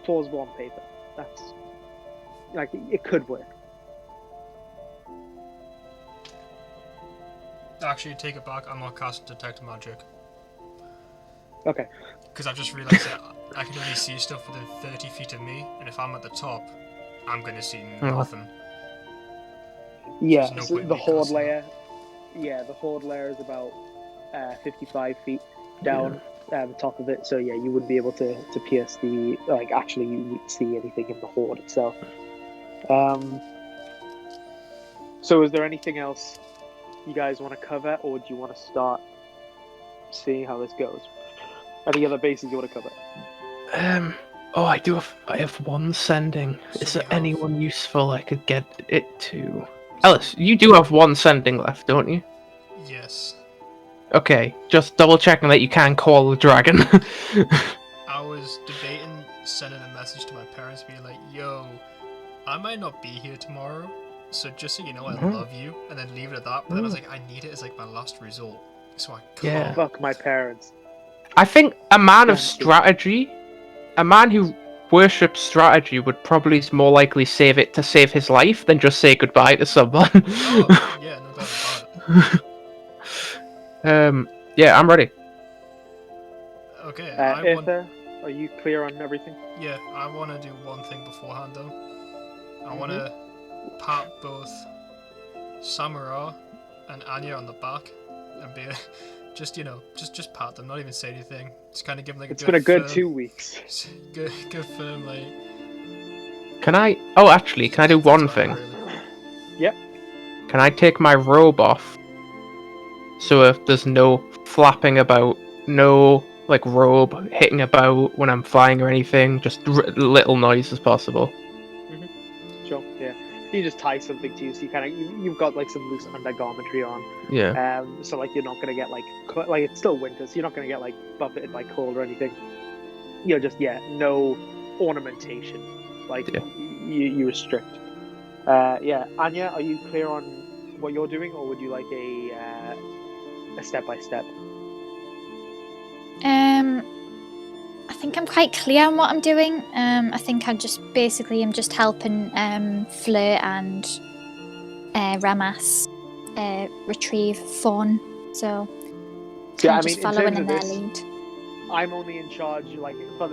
plausible on paper. That's like it could work. Actually, take it back. I'm not casting detect magic Okay. because I've just realised that I can only see stuff within 30 feet of me, and if I'm at the top, I'm going to see nothing. Yeah. There's no So point in the me horde casting layer. Yeah, the horde layer is about 55 feet down the top of it. So yeah, you wouldn't be able to pierce the actually you wouldn't see anything in the horde itself. So is there anything else you guys want to cover, or do you want to start seeing how this goes? Any other bases you want to cover? Oh, I have one sending. Is there anyone useful I could get it to? Ellis, you do have one sending left, don't you? Yes. Okay, just double checking that you can call the dragon. I was debating sending a message to my parents being like, yo, I might not be here tomorrow, so just so you know, I love you, and then leave it at that. But then I was like, I need it as like my last resort, so I can't. Yeah. Fuck my parents. I think a man of Thank you. strategy, a man who worships strategy would probably more likely save it to save his life than just say goodbye to someone. Oh, yeah, no doubt about it. Yeah, I'm ready. Okay, Eartha, are you clear on everything? Yeah, I want to do one thing beforehand though. I want to pat both Samura and Anya on the back and be just pat them, not even say anything. Just kind of give them like It's been a good firm, 2 weeks. good firm like. Can I? Oh, actually, can I do one thing? Really. Yep. Can I take my robe off? So if there's no flapping about, no like robe hitting about when I'm flying or anything, just little noise as possible. Sure. Yeah. You just tie something to you, so you kind of you've got like some loose undergarmentry on. Yeah. So like you're not gonna get like it's still winter, so you're not gonna get like buffeted by cold or anything. You're just no ornamentation. Like you restrict. Yeah, Anya, are you clear on what you're doing, or would you like a step by step? I think I'm quite clear on what I'm doing. I think I'm just helping Fleur and Ramas retrieve Fawn. So Yeah, I just mean, in following terms in of their this, lead. I'm only in charge, like for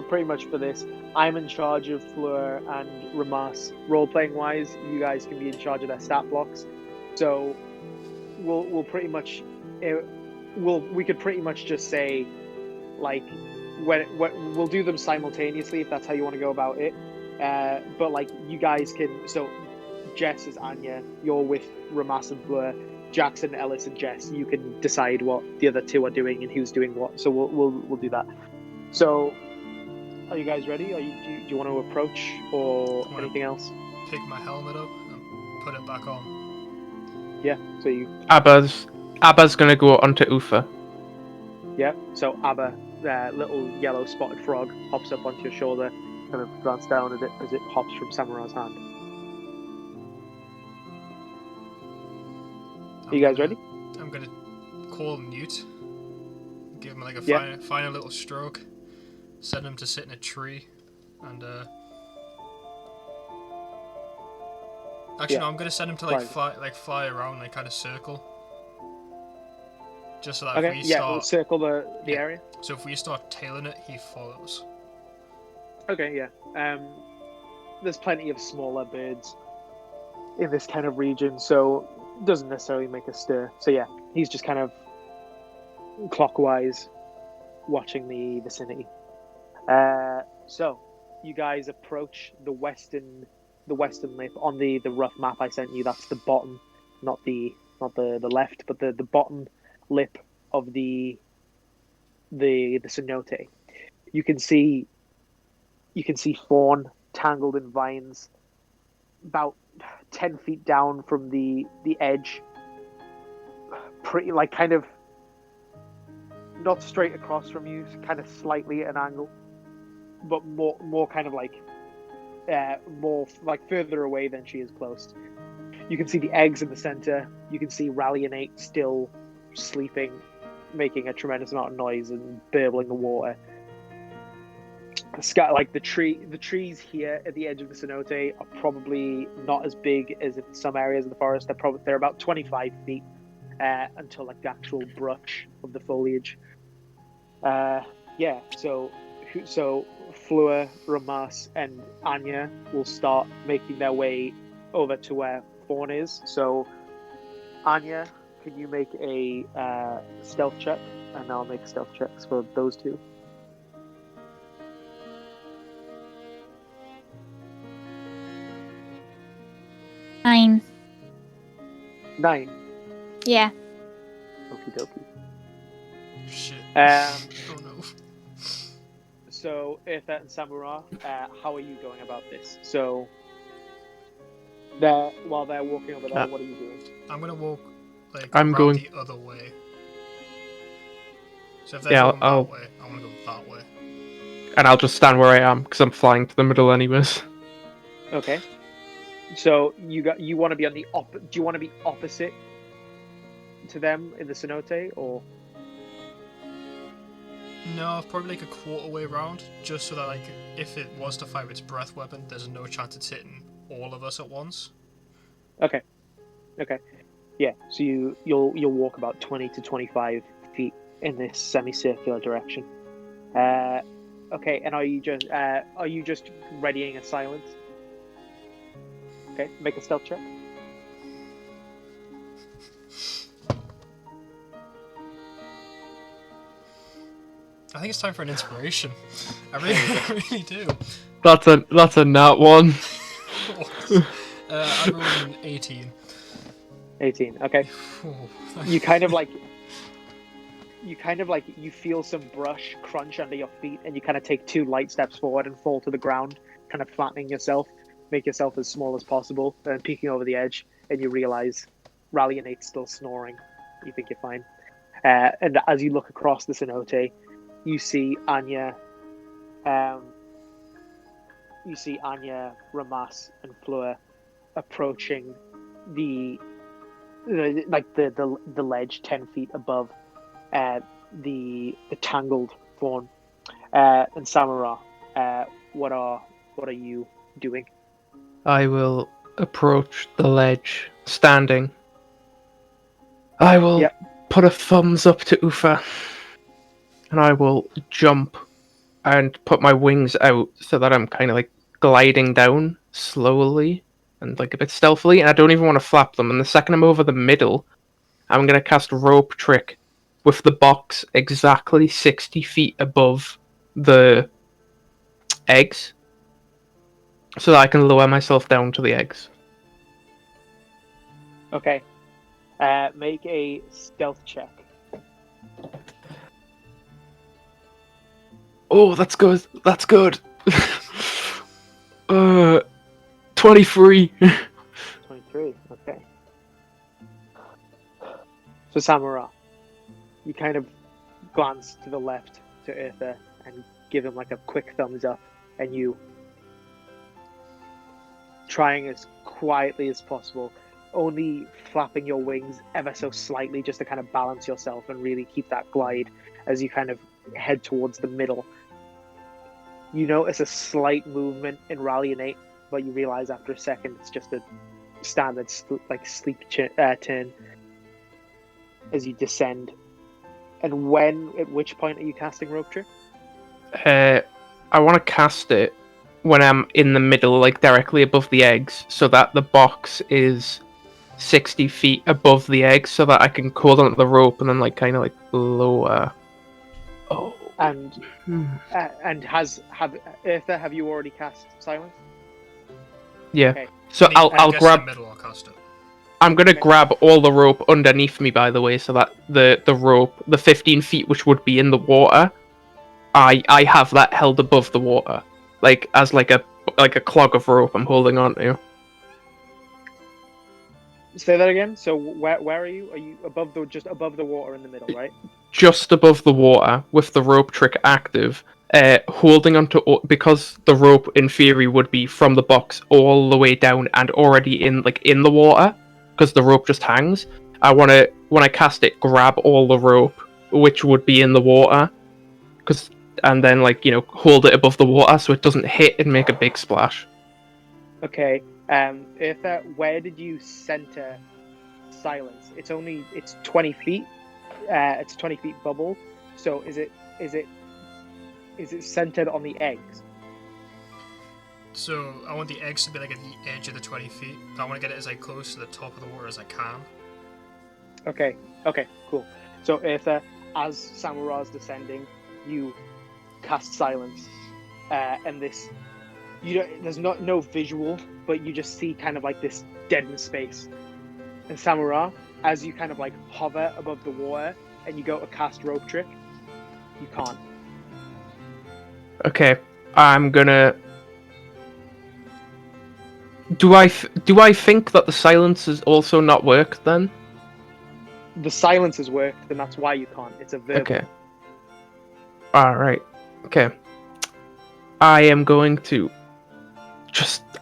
pretty much for this. I'm in charge of Fleur and Ramas. Role playing wise, you guys can be in charge of their stat blocks. So we'll pretty much we could pretty much just say like when we'll do them simultaneously if that's how you want to go about it. But like you guys can. So Jess is Anya. You're with Ramas and Fleur. Jackson, Ellis, and Jess, you can decide what the other two are doing and who's doing what. So we'll do that. So, are you guys ready? Do you want to approach or anything else? Pick my helmet up and put it back on. Yeah. So you. Abba's gonna go onto Ufa. Yeah. So Abba, little yellow spotted frog, hops up onto your shoulder, kind of glance down at it as it hops from Samura's hand. Are you guys ready? I'm gonna call Newt, give him like a final little stroke, send him to sit in a tree, and actually no, I'm gonna send him to fly around, like kind of circle, just so that if we start, we'll circle the area. So if we start tailing it, he follows. Okay, yeah. There's plenty of smaller birds in this kind of region, so doesn't necessarily make a stir. So yeah, he's just kind of clockwise watching the vicinity. So you guys approach the western lip on the rough map I sent you. That's the bottom, not the left, but the bottom lip of the cenote. You can see fawn tangled in vines about 10 feet down from the edge, pretty like kind of not straight across from you, kind of slightly at an angle, but more kind of like more like further away than she is close. You can see the eggs in the center. You can see Rallyonate still sleeping, making a tremendous amount of noise and burbling the water. The sky, like the trees here at the edge of the cenote are probably not as big as in some areas of the forest. They're about 25 feet until like the actual brush of the foliage. So Fleur, Ramas, and Anya will start making their way over to where Fawn is. So Anya, can you make a stealth check, and I'll make stealth checks for those two. Nine. Yeah. Okie dokie. Shit. Oh no. So Eartha and Samura, how are you going about this? So while they're walking over there, what are you doing? I'm gonna walk I'm around going the other way. So if they're going that way, I'm gonna go that way. And I'll just stand where I am because I'm flying to the middle anyways. Okay. So you want to be on the do you want to be opposite to them in the cenote, or? No, probably like a quarter way round, just so that like if it was to fire its breath weapon, there's no chance it's hitting all of us at once. Okay. Yeah. So you'll walk about 20 to 25 feet in this semicircular direction. Okay. And are you just readying a silence? Okay. Make a stealth check. I think it's time for an inspiration. I really do. That's a nat one. I rolled an 18. 18. Okay. Oh, You kind of like you feel some brush crunch under your feet, and you kind of take 2 light steps forward and fall to the ground, kind of flattening yourself, make yourself as small as possible, then peeking over the edge, and you realize Rally and Nate's still snoring. You think you're fine. And as you look across the cenote, you see Anya, Ramas, and Fleur approaching the ledge 10 feet above the tangled fawn. And Samara, what are you doing? I will approach the ledge, standing. I will put a thumbs up to Ufa, and I will jump and put my wings out so that I'm kind of like gliding down slowly and like a bit stealthily, and I don't even want to flap them. And the second I'm over the middle, I'm going to cast Rope Trick with the box exactly 60 feet above the eggs, so that I can lower myself down to the eggs. Okay. Make a stealth check. Oh, that's good. That's good. 23. 23. Okay. So Samara, you kind of glance to the left to Eartha and give him like a quick thumbs up, and you, trying as quietly as possible, only flapping your wings ever so slightly just to kind of balance yourself and really keep that glide as you kind of head towards the middle. You notice a slight movement in Rally and 8, but you realize after a second it's just a standard sleep turn as you descend. And at which point are you casting Rope Trick? I want to cast it when I'm in the middle, like directly above the eggs, so that the box is 60 feet above the eggs, so that I can hold onto the rope and then like kind of like lower. Oh. And Eartha, have you already cast Silence? Yeah. Okay. So I'll grab. The middle, I'll cast it. I'm gonna grab all the rope underneath me, by the way, so that the rope, the 15 feet which would be in the water, I have that held above the water, like as like a clog of rope I'm holding on to. Say that again. So where are you? Are you just above the water in the middle, right? Just above the water with the rope trick active, holding onto, because the rope in theory would be from the box all the way down and already in the water, because the rope just hangs. I want to, when I cast it, grab all the rope which would be in the water, and then hold it above the water so it doesn't hit and make a big splash. Okay. Eartha, where did you center Silence? It's 20 feet. It's a 20 feet bubble. So is it centered on the eggs? So I want the eggs to be like at the edge of the 20 feet. I want to get it as close to the top of the water as I can. Okay, cool. So Eartha, as Samura's descending, you cast Silence, and this, there's no visual, but you just see kind of like this deadened space. And Samura, as you kind of hover above the water and you go to cast Rope Trick, you can't. Okay, I'm gonna. Do I think that the silence has also not worked then? The silence has worked, and that's why you can't. It's a verbal. Okay. Alright. Okay. I am going to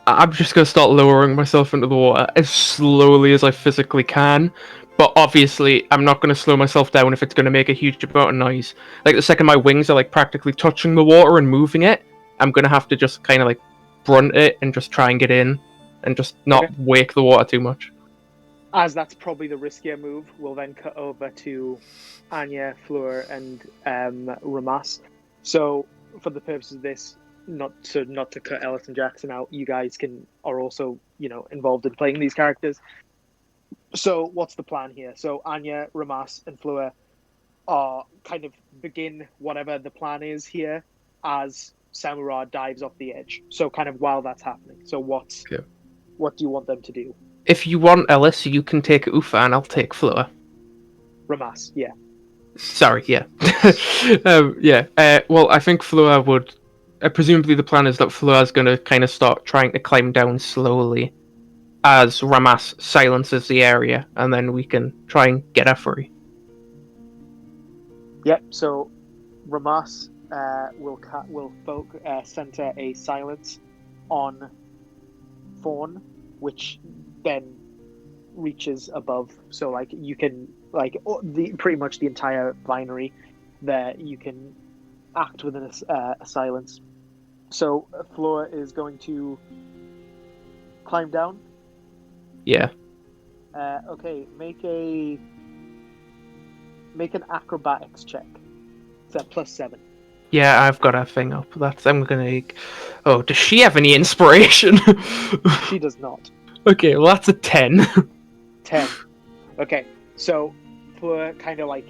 I'm just going to start lowering myself into the water as slowly as I physically can. But obviously, I'm not going to slow myself down if it's going to make a huge amount of noise. Like, the second my wings are, practically touching the water and moving it, I'm going to have to just kind of, brunt it and just try and get in and just not wake the water too much. As that's probably the riskier move, we'll then cut over to Anya, Fleur, and Ramas. So, for the purposes of this, not to cut Ellis and Jackson out, you guys are also involved in playing these characters. So what's the plan here? So Anya, Ramas, and Fleur are kind of begin whatever the plan is here as Samurai dives off the edge. So kind of while that's happening. So what do you want them to do? If you want Ellis, you can take Ufa and I'll take Fleur. Ramas, yeah. Sorry, yeah. Well, I think Fleur would... presumably the plan is that Fleur's going to kind of start trying to climb down slowly as Ramas silences the area, and then we can try and get her free. Yep, so Ramas will center a silence on Fawn, which then reaches above. So like you can pretty much the entire binary there you can act within a silence. So Flora is going to climb down. Yeah. Okay, make an acrobatics check. It's at +7. Yeah, I've got her thing up. I'm gonna... Oh, does she have any inspiration? She does not. Okay, well that's a 10. 10. Okay, so Fleur kind of like,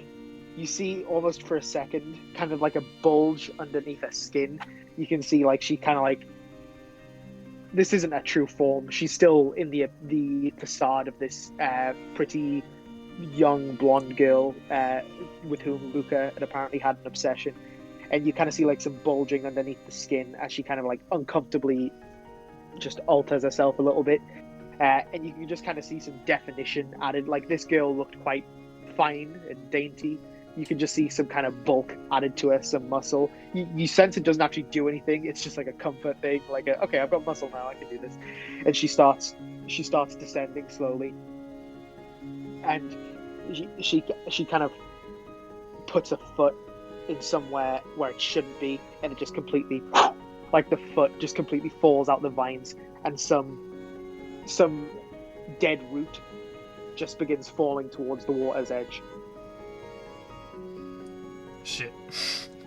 you see almost for a second, kind of like a bulge underneath her skin. You can see like she kind of like, this isn't a true form. She's still in the facade of this pretty young blonde girl with whom Luca had apparently had an obsession. And you kind of see like some bulging underneath the skin as she kind of like uncomfortably just alters herself a little bit. And you can just kind of see some definition added. Like this girl looked quite fine and dainty. You can just see some kind of bulk added to her, some muscle. You sense it doesn't actually do anything. It's just like a comfort thing. Like, okay, I've got muscle now. I can do this. And she starts descending slowly. And she kind of puts a foot in somewhere where it shouldn't be, and it just completely, like the foot just completely falls out the vines, and some dead root just begins falling towards the water's edge. Shit.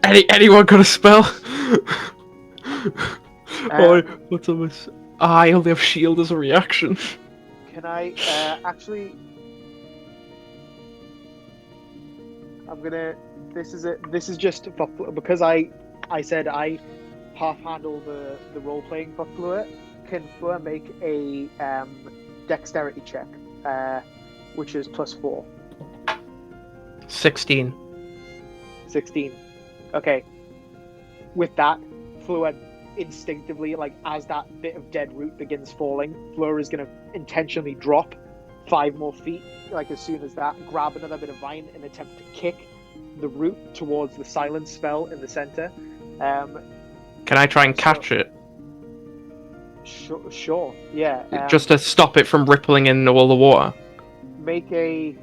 Anyone got a spell? What's on this? I only have shield as a reaction. Can I actually? I'm gonna. This is just for, because I said I half handle the role playing for Fleur. Can Fleur make a dexterity check, which is +4? 16. 16. Okay. With that, Fleur instinctively, like as that bit of dead root begins falling, Fleur is going to intentionally drop 5 more feet, like as soon as that, grab another bit of vine and attempt to kick the root towards the silence spell in the center. Can I try and catch it? Sure, yeah. Just to stop it from rippling in all the water. Make you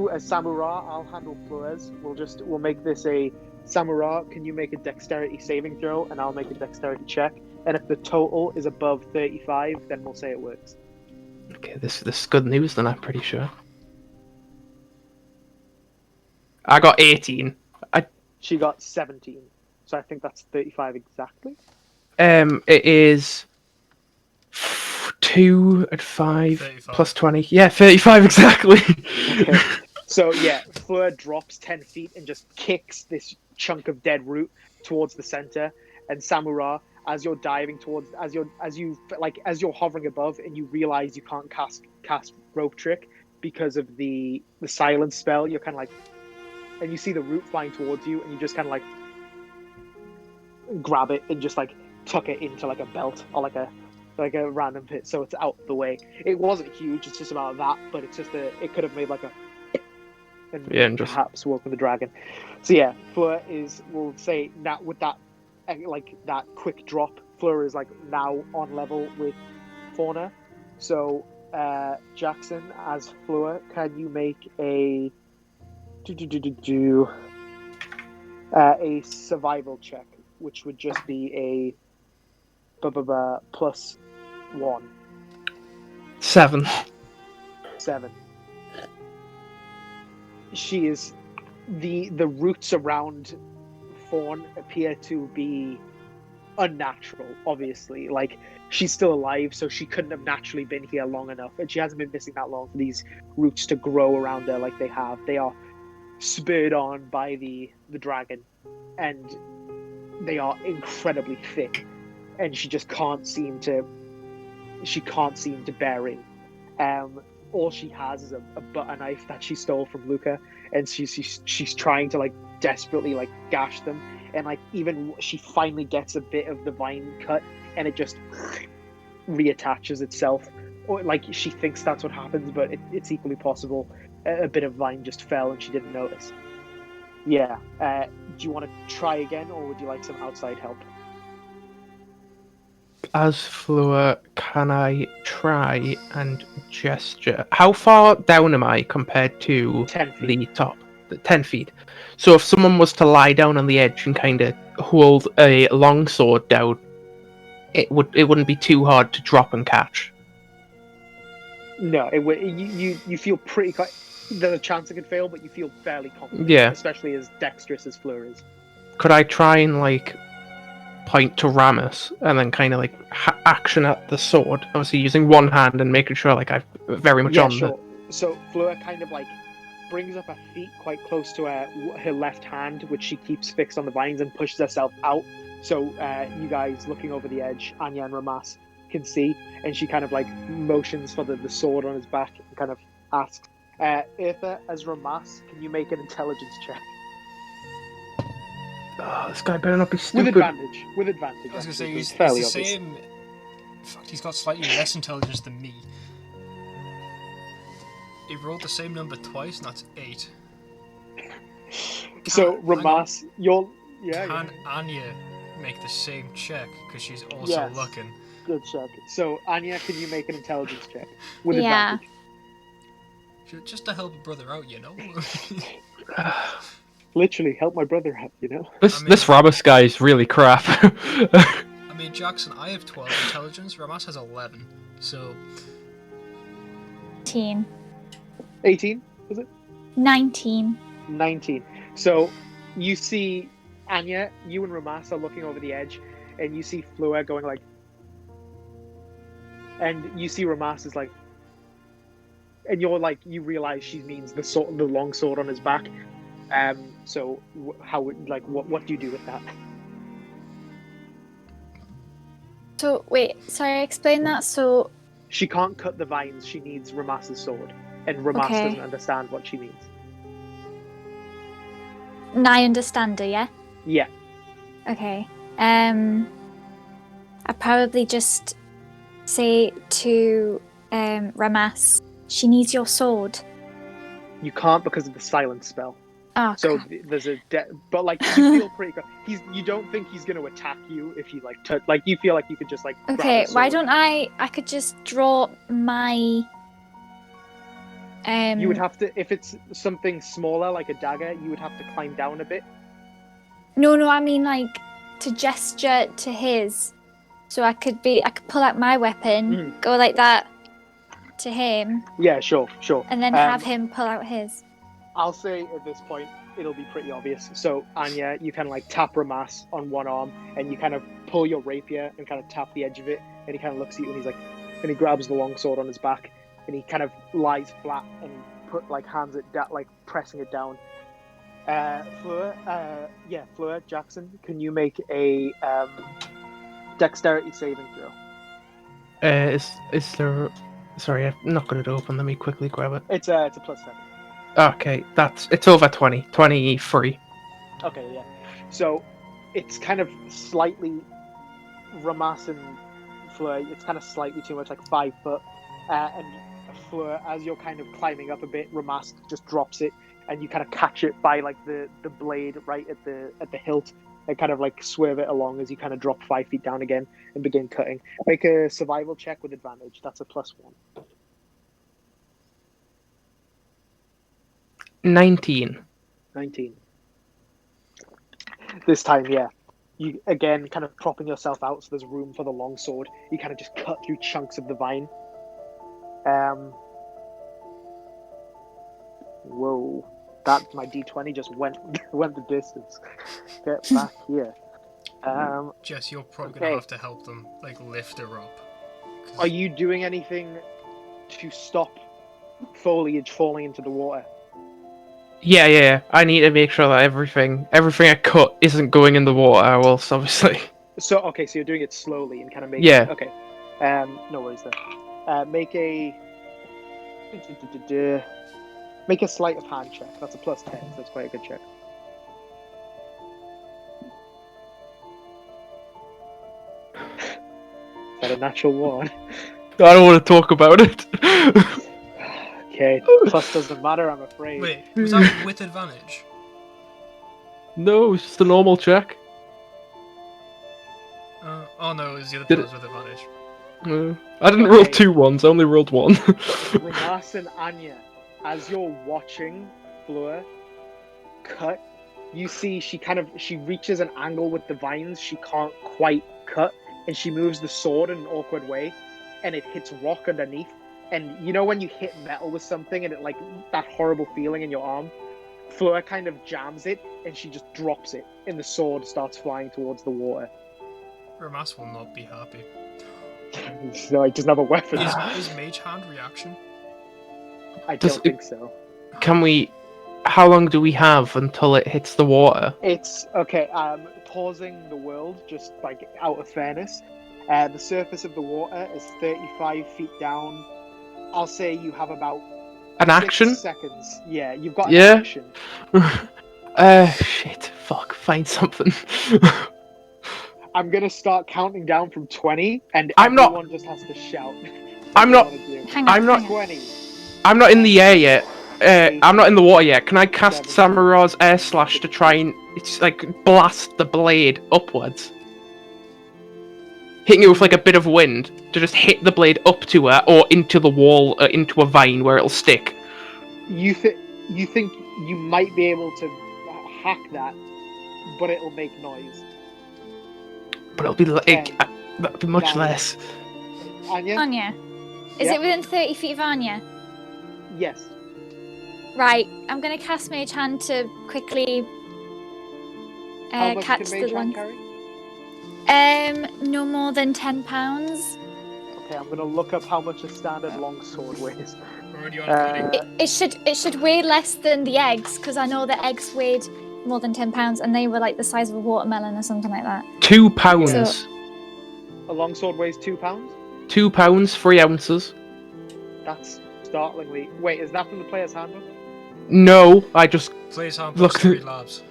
as Samura, I'll handle Flores. We'll make this a Samura. Can you make a dexterity saving throw, and I'll make a dexterity check. And if the total is above 35, then we'll say it works. Okay, this is good news then, I'm pretty sure. I got 18. She got 17, so I think that's 35 exactly. It is 2 and 5 35. plus 20. Yeah, 35 exactly. Okay. So yeah, Fleur drops 10 feet and just kicks this chunk of dead root towards the center. And Samura, as you're diving towards, as you're hovering above, and you realize you can't cast rope trick because of the silence spell, you're kind of like, and you see the root flying towards you, and you just kind of like grab it and just like tuck it into like a belt or like a random pit, so it's out of the way. It wasn't huge; it's just about that, but it's just it could have made like a and just perhaps welcome the dragon. So yeah, Fleur we'll say that with that like that quick drop, Fleur is like now on level with Fauna. So Jackson, as Fleur, can you make a survival check, which would just be a +1. 7. 7. She is the roots around Fawn appear to be unnatural, obviously. Like, she's still alive, so she couldn't have naturally been here long enough, and she hasn't been missing that long for these roots to grow around her like they have. They are spurred on by the dragon, and they are incredibly thick, and she just can't seem to bear in. All she has is a butter knife that she stole from Luca, and she's trying to like desperately like gash them, and like even she finally gets a bit of the vine cut, and it just reattaches itself, or like she thinks that's what happens, but it's equally possible a bit of vine just fell and she didn't notice. Yeah. Do you want to try again, or would you like some outside help? As Fleur, can I try and gesture? How far down am I compared to 10 feet. the top? 10 feet. So if someone was to lie down on the edge and kind of hold a longsword down, it wouldn't be too hard to drop and catch. No, you feel pretty. There's a chance it could fail, but you feel fairly confident. Yeah. Especially as dexterous as Fleur is. Could I try and like point to Ramus and then kind of like action at the sword, obviously using one hand and making sure like I've very much on sure. So Fleur kind of like brings up her feet quite close to her left hand, which she keeps fixed on the vines, and pushes herself out. So you guys looking over the edge, Anya and Ramas can see, and she kind of like motions for the sword on his back and kind of asks, Eartha, as Ramas, can you make an intelligence check? Oh, this guy better not be stupid. With advantage. I was going to say, he's fairly the obvious. same. In fact, he's got slightly less intelligence than me. He rolled the same number twice, and that's 8. So, Ramas, you're... Can Anya make the same check? Because she's also looking. Good check. So, Anya, can you make an intelligence check? With advantage. Just to help a brother out, you know? Literally, help my brother out, you know? This Ramus guy is really crap. I mean, Jackson, I have 12 intelligence, Ramas has 11, so... 18. 18, was it? 19. 19. So, you see Anya, you and Ramas are looking over the edge, and you see Fleur going like... And you see Ramas is like... And you're like, you realize she means the long sword on his back. So what do you do with that? So wait, sorry, explain that. So she can't cut the vines. She needs Ramas's sword, and Ramas doesn't understand what she means. And I understand her, yeah. Yeah. Okay. I probably just say to Ramas, she needs your sword. You can't because of the silence spell. Oh, so there's but like you feel pretty good. You don't think he's going to attack you if he like you feel like you could just like. Okay, why don't I could just draw my. You would have to, if it's something smaller like a dagger, you would have to climb down a bit. No, I mean like to gesture to his, so I could pull out my weapon, go like that to him. Yeah, sure. And then have him pull out his. I'll say at this point it'll be pretty obvious. So Anya, you kind of like tap Ramas on one arm, and you kind of pull your rapier and kind of tap the edge of it, and he kind of looks at you and he's like, and he grabs the long sword on his back, and he kind of lies flat and hands it down, like pressing it down. Fleur, Jackson, can you make a dexterity saving throw? Is there? Sorry, I've not got it open. Let me quickly grab it. It's a +7. Okay, it's over 20. 23. Okay, yeah. So it's kind of slightly Ramas and Fleur. It's kind of slightly too much, like 5 foot. And Fleur, as you're kind of climbing up a bit, Ramas just drops it, and you kind of catch it by like the blade right at the hilt, and kind of like swerve it along as you kind of drop 5 feet down again and begin cutting. Make a survival check with advantage. That's a +1. 19. This time, yeah. You again kind of propping yourself out so there's room for the long sword. You kind of just cut through chunks of the vine. Whoa. That my D20 just went the distance. Get back here. Jess, you're probably gonna have to help them, like lift her up. Are you doing anything to stop foliage falling into the water? Yeah. I need to make sure that everything I cut isn't going in the water, else obviously. So okay, so you're doing it slowly and kind of making. Yeah. Okay. No worries then. Make a. Make a sleight of hand check. That's a +10, so that's quite a good check. Is that a natural one? I don't want to talk about it. Okay, plus doesn't matter, I'm afraid. Wait, was that with advantage? No, it's just a normal check. Oh no, it was the other Did pillars with advantage. I didn't roll Okay. 2 ones, I only rolled 1. Ramas and Anya, as you're watching Fleur cut, you see she reaches an angle with the vines she can't quite cut, and she moves the sword in an awkward way, and it hits rock underneath. And you know when you hit metal with something and it like that horrible feeling in your arm? Fleur kind of jams it and she just drops it, and the sword starts flying towards the water. Ramas will not be happy. So he doesn't have a weapon. Is Mage Hand reaction? I don't think so. Can we... How long do we have until it hits the water? It's okay. Pausing the world, just like out of fairness. The surface of the water is 35 feet down. I'll say you have about An 6 action? seconds. Yeah, you've got Yeah. an action. Shit. Fuck. Find something. I'm gonna start counting down from 20, and I'm not- everyone just has to shout. I'm not- Hang on. I'm not- hang on. 20. I'm not in the air yet. I'm not in the water yet. Can I cast Samura's Air Slash to try and blast the blade upwards? Hitting it with like a bit of wind to just hit the blade up to her or into the wall, into a vine where it'll stick. You think you might be able to hack that, but it'll make noise. But it'll be like, that'll be much Nine. less. Anya? Anya. Is Yeah. it within 30 feet of Anya? Yes. Right, I'm going to cast Mage Hand to quickly How much catch can the Mage long. Hand carry? No more than 10 pounds. Okay, I'm gonna look up how much a standard longsword weighs. We're already on 30. It should weigh less than the eggs, because I know the eggs weighed more than 10 pounds, and they were like the size of a watermelon or something like that. 2 pounds. So- A longsword weighs 2 pounds? 2 pounds, 3 ounces. That's startlingly. Wait, is that from the player's handbook? No, I just Players hand Look- plus 3 labs.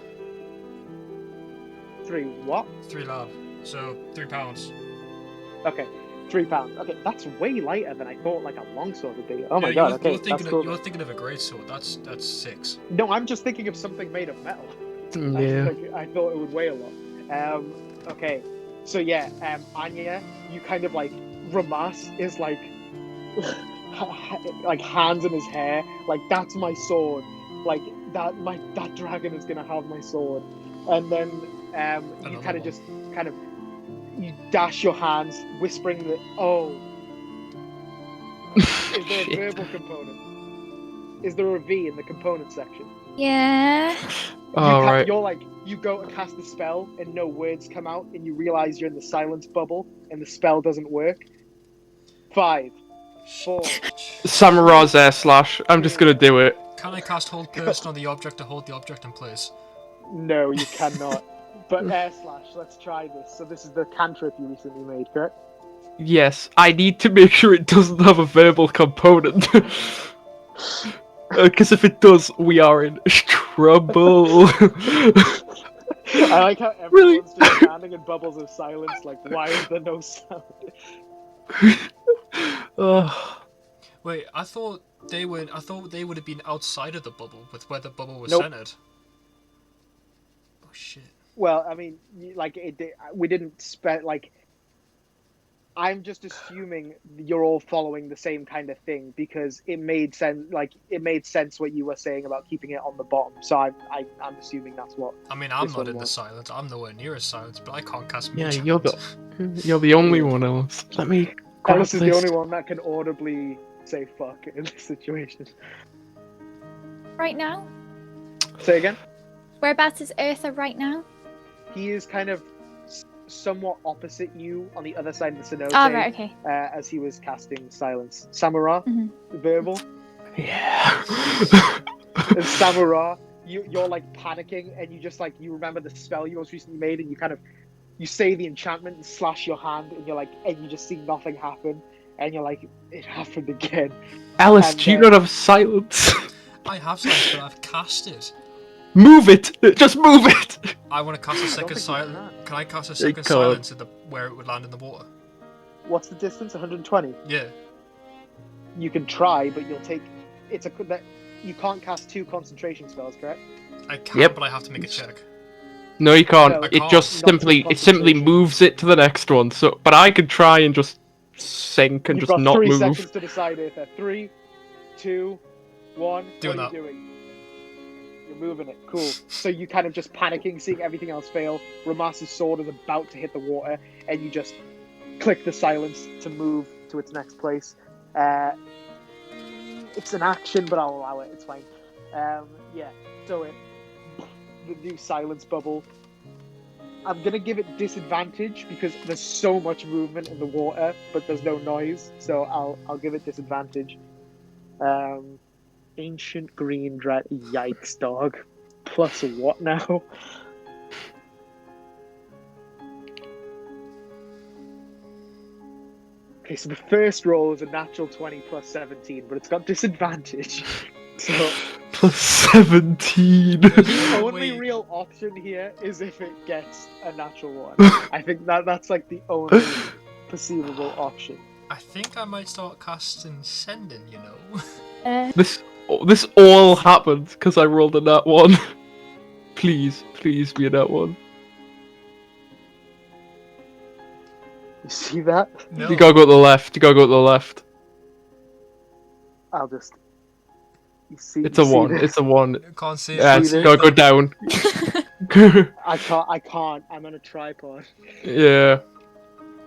3 what? 3 lab. So 3 pounds. Okay, 3 pounds. Okay, that's way lighter than I thought. Like a longsword would be. Oh my Yeah, god. You're, Okay, you're that's thinking cool. you're thinking of a great sword. That's 6. No, I'm just thinking of something made of metal. yeah. I thought it would weigh a lot. Okay, so yeah, Anya, you kind of like Ramas is like like hands in his hair, like that's my sword, like that dragon is gonna have my sword, and then you Another kind of one. just you dash your hands, whispering that is there a Shit. verbal component? Is there a V in the component section? Yeah. Alright. You're like, you go to cast the spell and no words come out, and you realize you're in the silence bubble and the spell doesn't work. 5, 4. Samura's Air Slash. I'm just gonna do it. Can I cast hold person on the object to hold the object in place? No, you cannot. But air slash, let's try this. So this is the cantrip you recently made, correct? Yes, I need to make sure it doesn't have a verbal component. Because if it does, we are in trouble. I like how everyone's just standing in bubbles of silence, like, why is there no sound? Ugh. Wait, I thought they would have been outside of the bubble with where the bubble was Nope. centered. Oh shit. Well, I mean, we didn't spend, like, I'm just assuming you're all following the same kind of thing because it made sense. Like it made sense what you were saying about keeping it on the bottom. So I'm assuming that's what. I mean, I'm This not one in the was. silence. I'm nowhere near a silence, but I can't cast Yeah, Mage you're Hand. You're the only one else. Let me grab Alice is this. the only one that can audibly say "fuck" in this situation. Right now? Say again. Whereabouts is Eartha right now? He is kind of somewhat opposite you on the other side of the cenote. Oh, right, okay. As he was casting silence. Samura, Mhm. verbal. Yeah. And Samurai, you're like panicking, and you remember the spell you most recently made, and you say the enchantment and slash your hand, and you just see nothing happen, and you're like, it happened again. Alice, And do you not have silence? I have silence, but I've cast it. Move it! Just move it! I want to cast a second think you silence. Can I cast a You second can't. silence at where it would land in the water? What's the distance? 120. Yeah. You can try, but you can't cast 2 concentration spells, correct? I can, Yep. but I have to make a check. No, you can't. No, it I just can't. Not simply with it simply concentration. moves it to the next one. So, but I could try and just sink and You've just got not 3 move. seconds to decide, Aether. 3, 2, 1. Doing what are that. you doing? You're moving it. Cool. So you kind of just panicking, seeing everything else fail. Ramas's sword is about to hit the water, and you just click the silence to move to its next place. It's an action, but I'll allow it. It's fine. Yeah. So the new silence bubble. I'm gonna give it disadvantage because there's so much movement in the water, but there's no noise. So I'll give it disadvantage. Ancient green dragon. Yikes, dog. Plus what now? Okay, so the first roll is a natural 20 plus 17, but it's got disadvantage. So Plus 17. the only Wait. real option here is if it gets a natural one. I think that's like the only perceivable option. I think I might start casting Sending, you know? This all happened because I rolled a nat 1. Please be a nat 1. You see that? No. You gotta go to the left. I'll just. You see. It's a you see 1. this? It's a 1. Can't see it. Yeah, See it's this? gotta go down. I can't. I'm on a tripod. Yeah.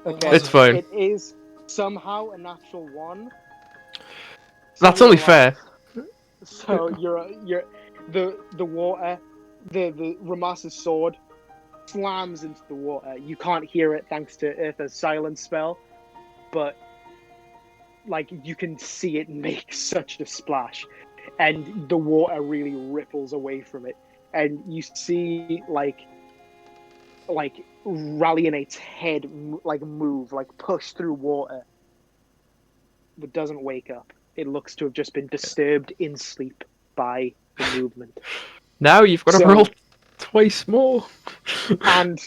Okay. It's fine. It is somehow a natural 1. That's So only you're fair. So you're the water, the Ramas's sword slams into the water. You can't hear it thanks to Eartha's silence spell, but like you can see it make such a splash, and the water really ripples away from it, and you see like Rallyinate's head move, like push through water, but doesn't wake up. It looks to have just been disturbed in sleep by the movement. Now you've got to roll twice more. And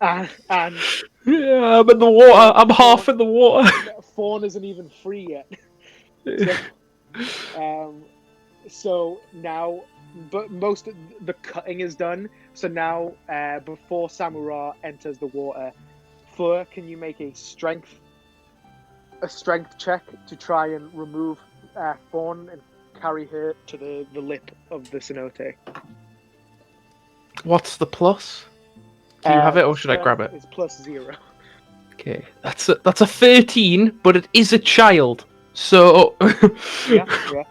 Yeah, I'm in the water. I'm half in the water. Fawn isn't even free yet. So now, but most of the cutting is done. So now, before Samurai enters the water, Fleur, can you make a strength check to try and remove Fawn and carry her to the lip of the cenote? What's the plus? Do you have it, or should I grab it? It's plus 0. Okay, that's a 13, but it is a child, so Yeah.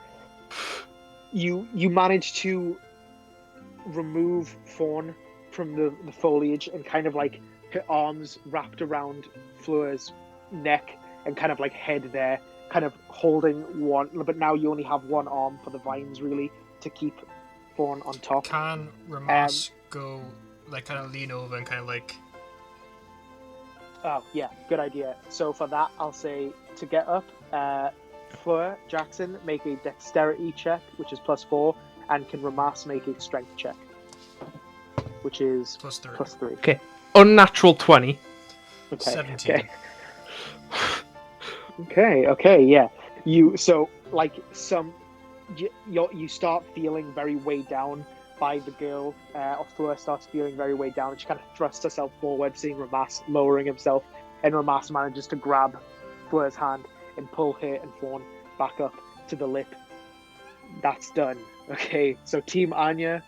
You manage to remove Fawn from the foliage, and kind of like her arms wrapped around Fleur's neck and kind of like head there, kind of holding one, but now you only have one arm for the vines really to keep Fawn on top. Can Ramas go, like, kind of lean over and kind of like... Oh, yeah, good idea. So for that, I'll say to get up, Fleur, Jackson, make a dexterity check, which is plus 4, and can Ramas make a strength check, which is Plus 3. plus 3. okay. Unnatural 20. Okay. 17. Okay, yeah. You start feeling very weighed down by the girl, or Fleur starts feeling very weighed down, and she kind of thrusts herself forward, seeing Ramas lowering himself, and Ramas manages to grab Fleur's hand and pull her and Fawn back up to the lip. That's done. Okay, so Team Anya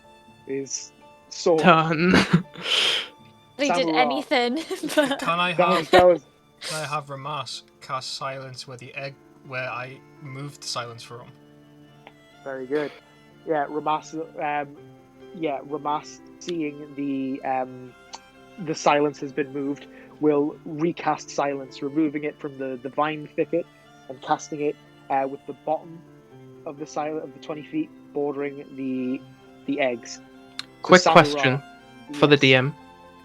is so Done. We did Samurai. anything. But... Can I that have was Can I have Ramas cast silence where I moved the silence from? very good. Yeah, Ramas. Ramas, seeing the silence has been moved, will recast silence, removing it from the vine thicket and casting it with the bottom of the 20 feet bordering the eggs. Quick Samurai, question for the yes. DM.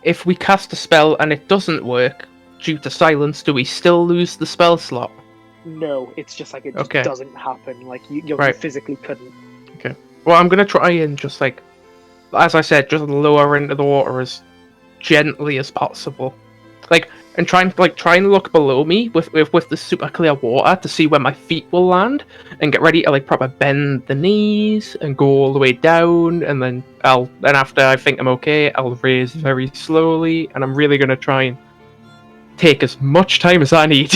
If we cast a spell and it doesn't work due to silence, do we still lose the spell slot? No, it's just like it just Okay. doesn't happen. Like you Right. physically couldn't. Okay. Well, I'm gonna try and just like, as I said, just lower into the water as gently as possible. Like, and try and look below me with the super clear water to see where my feet will land, and get ready to like proper bend the knees and go all the way down, and then after I think I'm okay, I'll raise very slowly, and I'm really gonna try and take as much time as I need.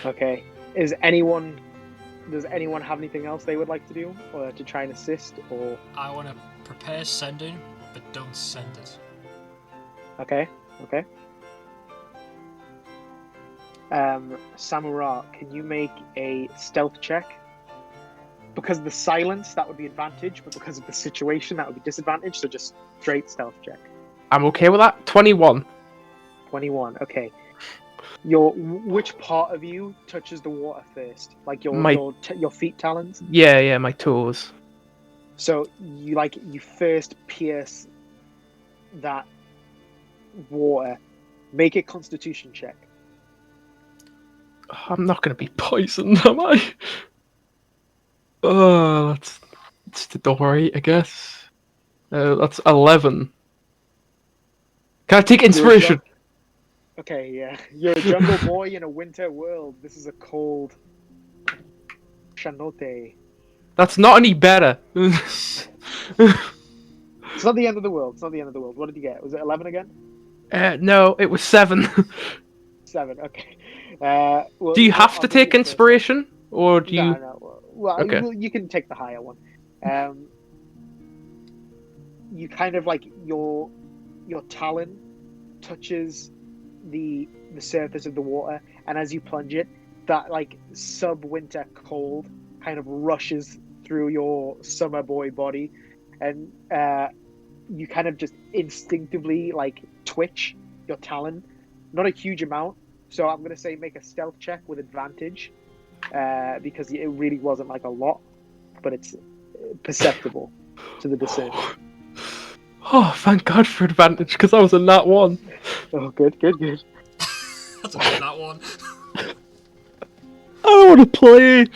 Okay. Does anyone have anything else they would like to do, or to try and assist, or? I want to prepare sending, but don't send it. Okay. Samurai, can you make a stealth check? Because of the silence, that would be advantage, but because of the situation, that would be disadvantage. So just straight stealth check. I'm okay with that. 21. 21. Okay. Which part of you touches the water first? Like your feet talons? Yeah, my toes. So you first pierce that water. Make a Constitution check. I'm not gonna be poisoned, am I? Oh, that's the dory, I guess. That's 11. Can I take inspiration? Okay, yeah. You're a jungle boy in a winter world. This is a cold Shanote. That's not any better. It's not the end of the world. What did you get? Was it 11 again? No, it was 7. 7. Okay. Well, Do you have I'll to give take you first. inspiration, or do you? No. Well, Okay. you can take the higher one. You kind of like your talon touches the surface of the water, and as you plunge it, that like sub-winter cold kind of rushes through your summer boy body, and you kind of just instinctively like twitch your talon. Not a huge amount, so I'm gonna say make a stealth check with advantage, because it really wasn't like a lot, but it's perceptible to the discerning. Oh, thank God for advantage, because I was in that one. Oh, good. That's about that one. I don't want to play.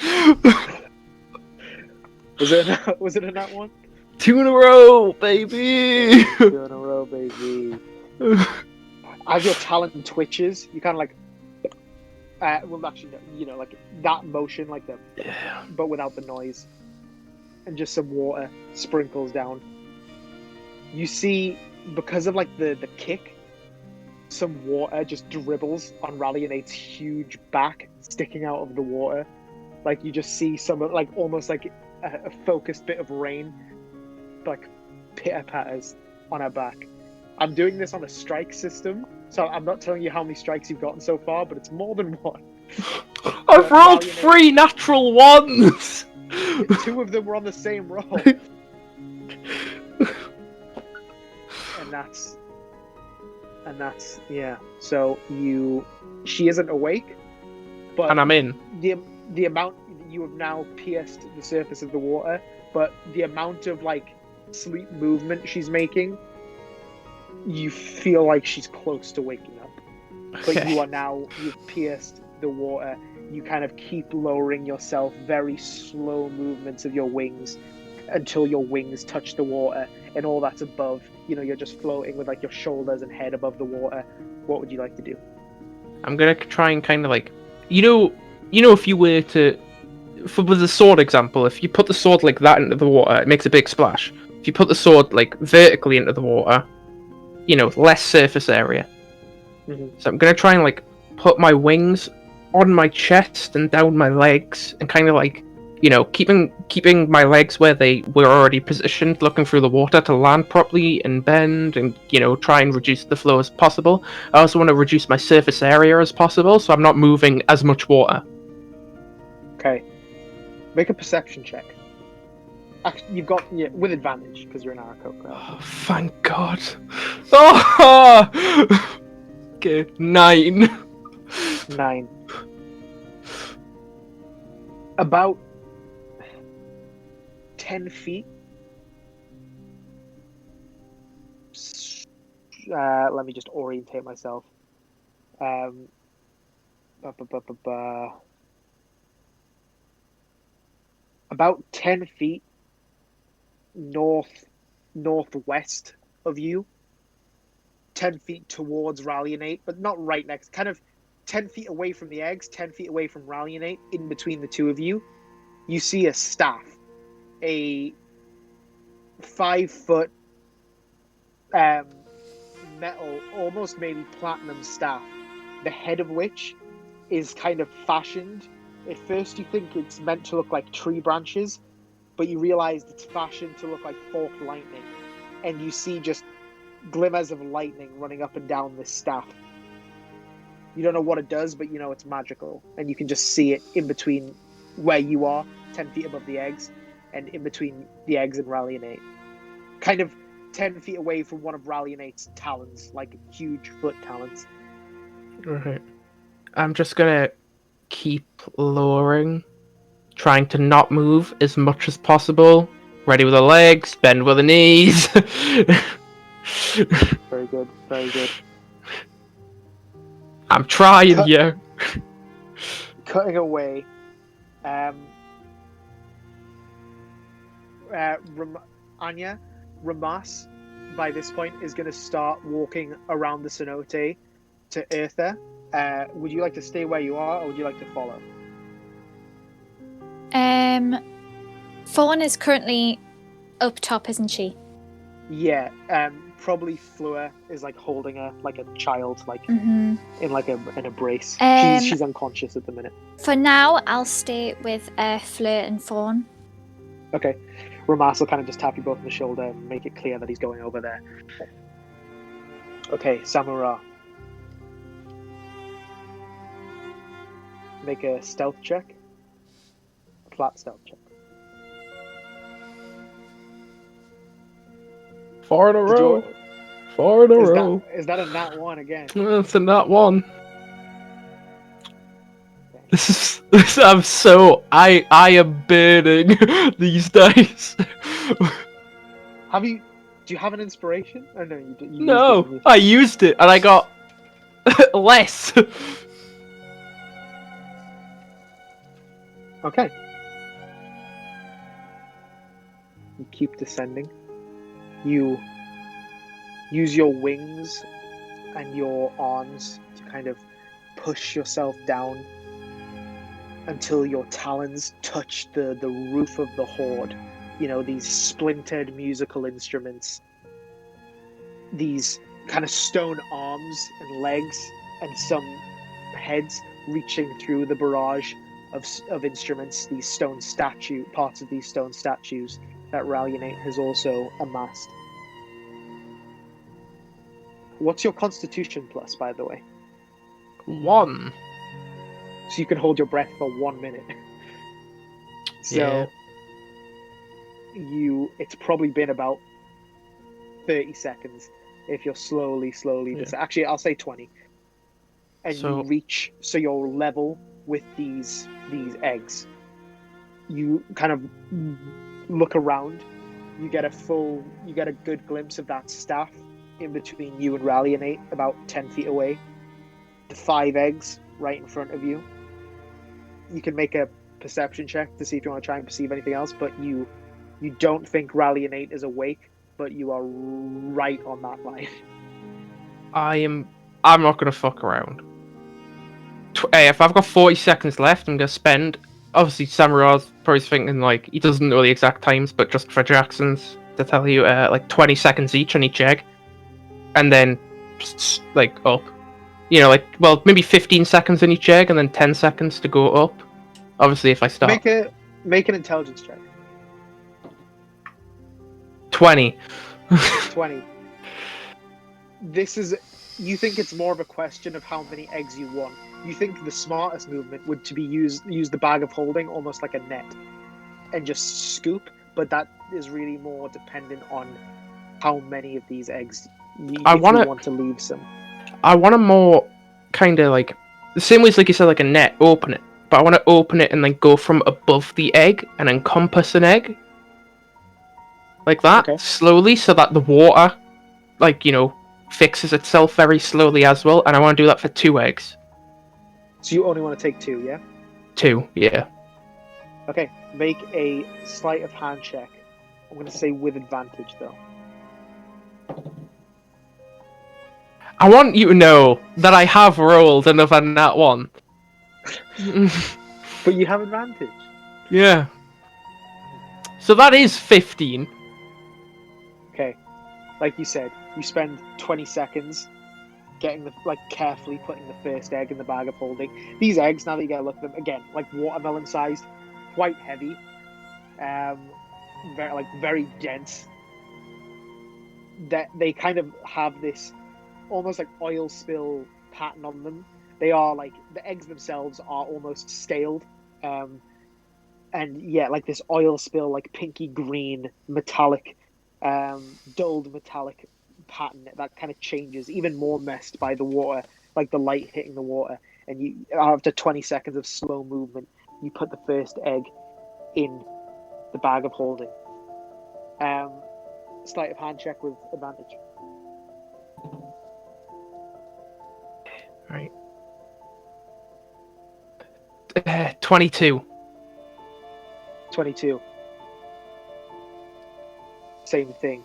Was it in that one? 2 in a row, baby. 2 in a row, baby. As your talon twitches, you kind of like, well, actually, no, like that motion, like but without the noise, and just some water sprinkles down. You see, because of like the kick, some water just dribbles on Rallyinate's huge back sticking out of the water. Like you just see some like almost like a focused bit of rain, like pitter patters on her back. I'm doing this on a strike system, so I'm not telling you how many strikes you've gotten so far, but it's more than one. I've rolled 3 natural ones. 2 of them were on the same roll. And that's yeah. So she isn't awake, but And I'm in. The amount you have now pierced the surface of the water, but the amount of like sleep movement she's making, you feel like she's close to waking up. But Okay. you've pierced the water. You kind of keep lowering yourself, very slow movements of your wings, until your wings touch the water, and all that's above, you're just floating with like your shoulders and head above the water. What would you like to do? I'm gonna try and kind of like, if you were to, with the sword example, if you put the sword like that into the water, it makes a big splash. If you put the sword like vertically into the water, less surface area. Mm-hmm. So I'm gonna try and like put my wings on my chest and down my legs, and kind of like, keeping my legs where they were already positioned, looking through the water to land properly and bend, and try and reduce the flow as possible. I also want to reduce my surface area as possible, so I'm not moving as much water. Okay, make a perception check. Actually, you've got with advantage because you're an Aarakocra. Oh, thank God. Oh! Okay, 9. 9. About 10 feet. Let me just orientate myself. About 10 feet northwest of you, 10 feet towards Rallyinate, but not right next, kind of 10 feet away from the eggs, 10 feet away from Rallyinate, in between the two of you, you see a staff, a 5-foot metal, almost maybe platinum staff, the head of which is kind of fashioned. At first you think it's meant to look like tree branches, but you realize it's fashioned to look like forked lightning, and you see just glimmers of lightning running up and down this staff. You don't know what it does, but you know it's magical, and you can just see it in between where you are, 10 feet above the eggs, and in between the eggs and Rallyinate. Kind of 10 feet away from one of Rallyinate's talons, like huge foot talons. Right. I'm just gonna keep lowering, trying to not move as much as possible. Ready with the legs, bend with the knees. Very good, very good. I'm trying, yeah. Cutting away. Anya, Ramas, by this point, is going to start walking around the cenote to Eartha. Would you like to stay where you are, or would you like to follow? Fawn is currently up top, isn't she? Yeah, probably Fleur is like holding her like a child, like Mm-hmm. in like an embrace. Um, She's unconscious at the minute. For now, I'll stay with Fleur and Fawn. Okay, Ramas will kind of just tap you both on the shoulder and make it clear that he's going over there. Okay, Samura. Make a stealth check. A flat stealth check. 4 in a row. 4 in a row. Is that a nat 1 again? It's a nat 1. Okay. I am burning these days. Do you have an inspiration? Oh no, you used No, it. I used it and I got less. Okay. You keep descending. You use your wings and your arms to kind of push yourself down until your talons touch the roof of the hoard. You know, these splintered musical instruments, these kind of stone arms and legs, and some heads reaching through the barrage of instruments, these stone parts of these stone statues that Rallyinate has also amassed. What's your constitution plus, by the way? 1. So you can hold your breath for 1 minute. So it's probably been about 30 seconds if you're slowly actually I'll say 20. And you reach, so you're level with these eggs. You kind of look around, you get a good glimpse of that staff in between you and Rallyinate, about 10 feet away. The 5 eggs right in front of you. You can make a perception check to see if you want to try and perceive anything else, but you don't think Rallyinate is awake, but you are right on that line. I'm not gonna fuck around. If I've got 40 seconds left, I'm gonna spend. Obviously, Samura's probably thinking like he doesn't know the exact times, but just for Jackson's to tell you, like 20 seconds each on each egg, and then just like up. You know, like, well, maybe 15 seconds in each egg, and then 10 seconds to go up. Obviously, if I stop. Make an intelligence check. 20. 20. You think it's more of a question of how many eggs you want. You think the smartest movement would to be use the bag of holding almost like a net and just scoop, but that is really more dependent on how many of these eggs you want to leave some. I want to more kind of like the same way as like you said, like a net, open it. But I want to open it and then go from above the egg and encompass an egg. like that, Okay. slowly, so that the water, like, fixes itself very slowly as well. And I want to do that for 2 eggs. So you only want to take 2, yeah? 2, yeah. Okay, make a sleight of hand check. I'm going to say with advantage, though. I want you to know that I have rolled another nat 1. But you have advantage. Yeah. So that is 15. Okay, like you said, you spend 20 seconds getting carefully putting the first egg in the bag of holding. These eggs, now that you get a look at them, again, like watermelon sized, quite heavy, very dense. That they kind of have this almost like oil spill pattern on them. They are like the eggs themselves are almost scaled, and yeah, like this oil spill, like pinky green metallic, dulled metallic pattern that kind of changes, even more messed by the water, like the light hitting the water. And you, after 20 seconds of slow movement, you put the first egg in the bag of holding. Sleight of hand check with advantage. Right. 22. 22. Same thing.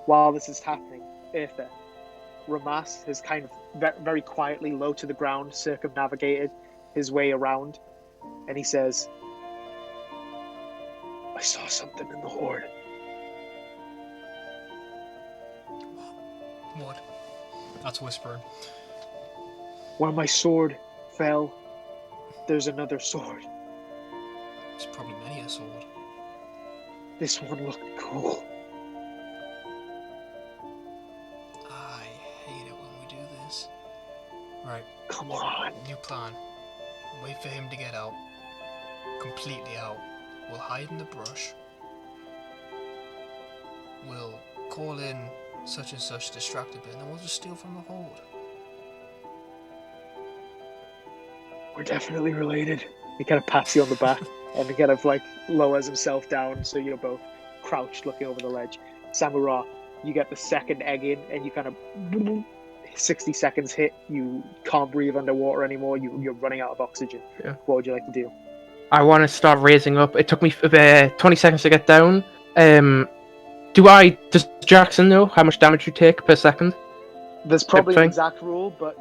While this is happening, Eartha, Ramas has kind of very quietly, low to the ground, circumnavigated his way around, and he says, I saw something in the horde. What? That's whispering. Where my sword fell, there's another sword. There's probably many a sword. This one looked cool. I hate it when we do this. Right. Come on. New plan. Wait for him to get out. Completely out. We'll hide in the brush. We'll call in such and such distracted bit, and then we'll just steal from the horde. We're definitely related. He kind of pats you on the back and he kind of lowers himself down so you're both crouched looking over the ledge. Samura, you get the second egg in and you kind of 60 seconds hit. You can't breathe underwater anymore. You're running out of oxygen. Yeah. What would you like to do? I want to start raising up. It took me 20 seconds to get down. Does Jackson know how much damage you take per second? There's probably an thing? exact rule, but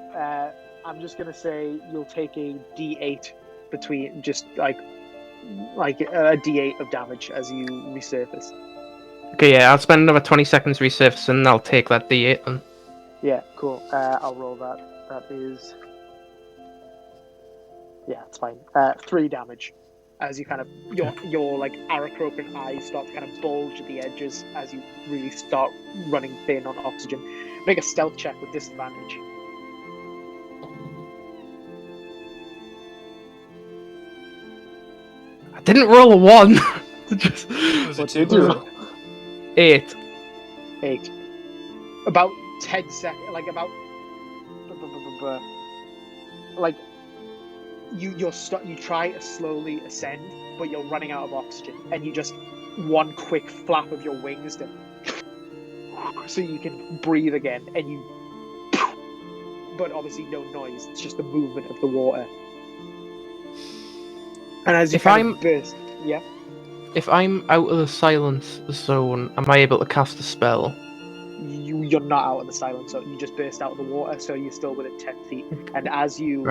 I'm just gonna say you'll take a D8 between just like a D8 of damage as you resurface. Okay, yeah, I'll spend another 20 seconds resurfacing and I'll take that D8 then. Yeah, cool. I'll roll that. That is, yeah, it's fine. 3 damage as you kind of your like Aracrocan eyes start to kind of bulge at the edges as you really start running thin on oxygen. Make a stealth check with disadvantage. I didn't roll a 1. What did you roll? 8. 8. About 10 seconds, you try to slowly ascend, but you're running out of oxygen, and you just one quick flap of your wings to so you can breathe again, and you but obviously no noise, it's just the movement of the water. And as you burst, yeah. If I'm out of the silence zone, am I able to cast a spell? You're not out of the silence zone. You just burst out of the water, so you're still within 10 feet. And as you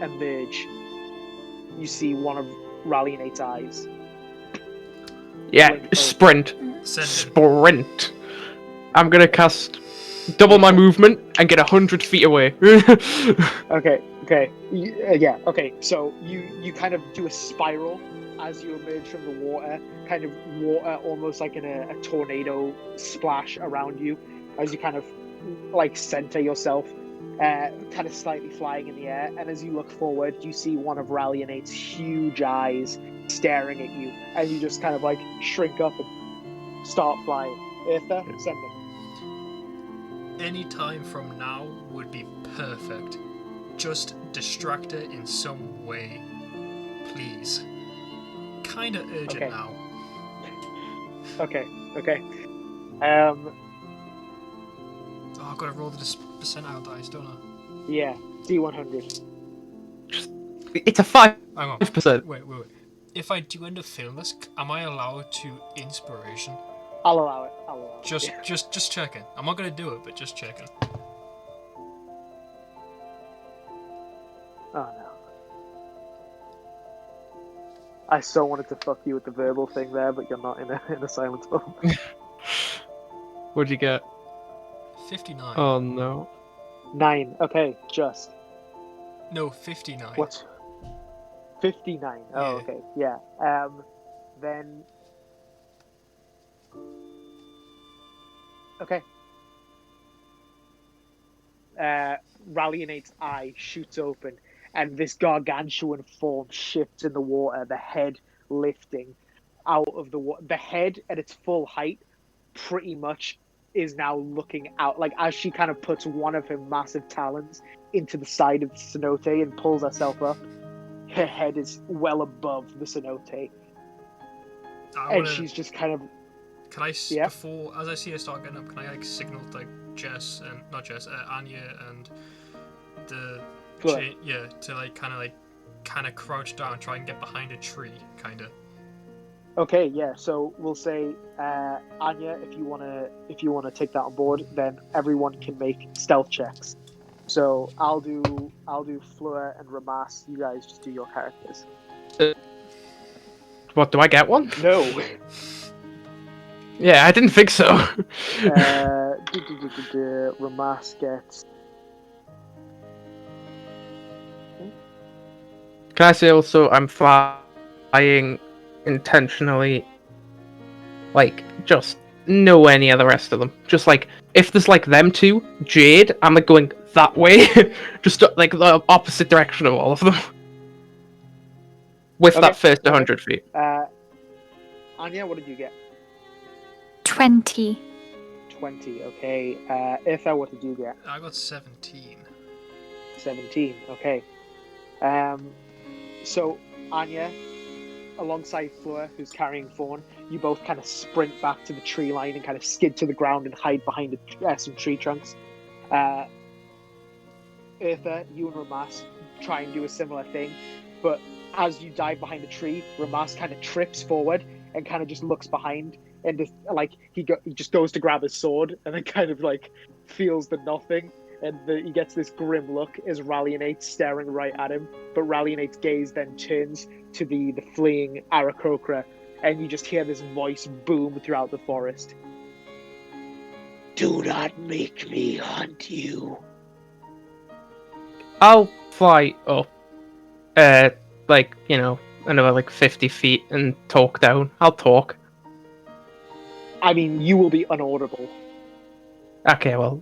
emerge, you see one of Rallyinate's eyes. Yeah, sprint. Sprint. I'm gonna cast double my movement and get 100 feet away. Okay. Yeah. Okay. So you kind of do a spiral as you emerge from the water, kind of water almost like in a tornado splash around you as you kind of center yourself, kind of slightly flying in the air. And as you look forward, you see one of Rallyinate's huge eyes staring at you, and you just kind of shrink up and start flying. Eartha, send it. Any time from now would be perfect. Just distract her in some way, please. Kinda urgent now. Okay. Oh, I've got to roll the percentile dice, don't I? Yeah. D100. It's a 5%. Hang on. Wait. If I do end up failing this, am I allowed to inspiration? I'll allow it. Just checking. I'm not gonna do it, but just checking. Oh no. I so wanted to fuck you with the verbal thing there, but you're not in a silence bubble. What'd you get? 59. Oh no. 9. Okay, just. No, 59. What? 59. Oh, Yeah. okay. Yeah. Then. Okay. Rallyinate's eye shoots open, and this gargantuan form shifts in the water, the head lifting out of the water. The head at its full height pretty much is now looking out. Like, as she kind of puts one of her massive talons into the side of the cenote and pulls herself up, her head is well above the cenote. And she's just kind of... Can I, Yeah. before, as I see her start getting up, can I, like, signal, like, Jess, and, not Jess, Anya and the... Fleur. to, like, kind of crouch down, try and get behind a tree, kind of. Okay, yeah. So we'll say, Anya, if you wanna take that on board, then everyone can make stealth checks. So I'll do Fleur and Ramas. You guys just do your characters. What, do I get one? No. Yeah, I didn't think so. Ramas gets. Can I say also I'm flying intentionally, like, just nowhere near the rest of them. Just like, if there's like them two, Jade, I'm like going that way, just like the opposite direction of all of them. With that first 100 feet. Anya, what did you get? 20. 20, okay. Irtha, what did you get? I got 17. 17, okay. So, Anya, alongside Fleur, who's carrying Fawn, you both kind of sprint back to the tree line and kind of skid to the ground and hide behind some tree trunks. Irtha, you and Ramas try and do a similar thing, but as you dive behind a tree, Ramas kind of trips forward and kind of just looks behind, and just, like, he just goes to grab his sword and then kind of like feels the nothing, and he gets this grim look as Rallyinate's staring right at him, but Rallyinate's gaze then turns to the fleeing Aarakocra, and you just hear this voice boom throughout the forest. Do not make me hunt you. I'll fly up, like, you know, another like 50 feet and talk down. I'll talk. I mean, you will be unaudible. Okay, well,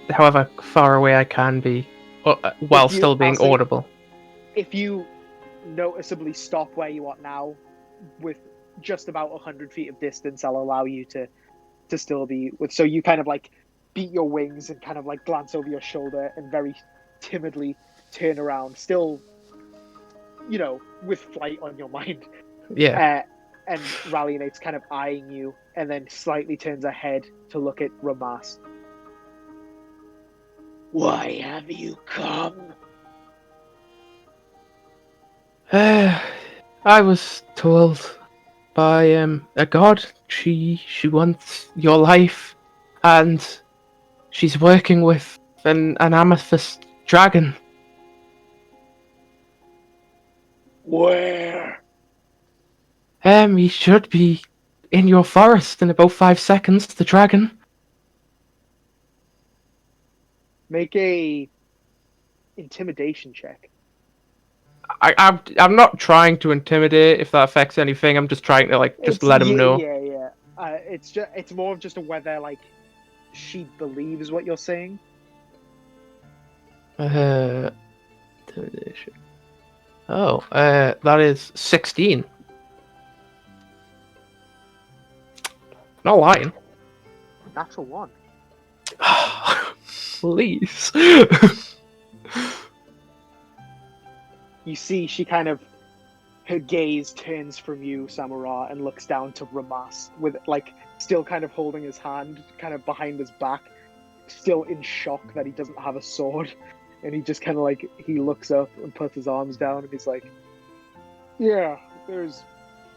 however far away I can be, while still being audible. If you noticeably stop where you are now, with just about 100 feet of distance, I'll allow you to still be with. So you kind of like beat your wings and kind of like glance over your shoulder and very timidly turn around, still, you know, with flight on your mind. Yeah. And Rallyinate's kind of eyeing you, and then slightly turns her head to look at Ramas. Why have you come? I was told by a god she wants your life, and she's working with an amethyst dragon. Where? He should be in your forest in about 5 seconds, the dragon. Make a intimidation check. I'm not trying to intimidate, if that affects anything. I'm just trying to let him know. Yeah. It's more of just a whether like she believes what you're saying. Intimidation. Oh, that is 16. Not lying. Natural 1. Please. You see, she kind of her gaze turns from you, Samara, and looks down to Ramas, with like still kind of holding his hand, kind of behind his back, still in shock that he doesn't have a sword. And he just kind of like, he looks up and puts his arms down, and he's like, "Yeah, there's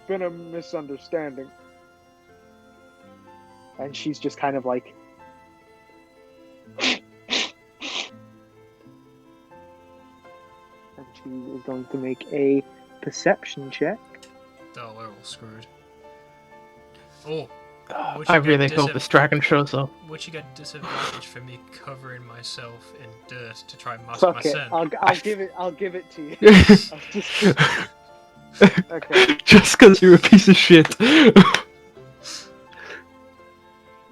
been a misunderstanding." And she's just kind of like, and she is going to make a perception check. Oh, we're all screwed. Oh, I really hope this dragon shows up. would you get disadvantage for me covering myself in dirt to try and mask Fuck my it, scent? I'll give it to you. Okay. Just because you're a piece of shit.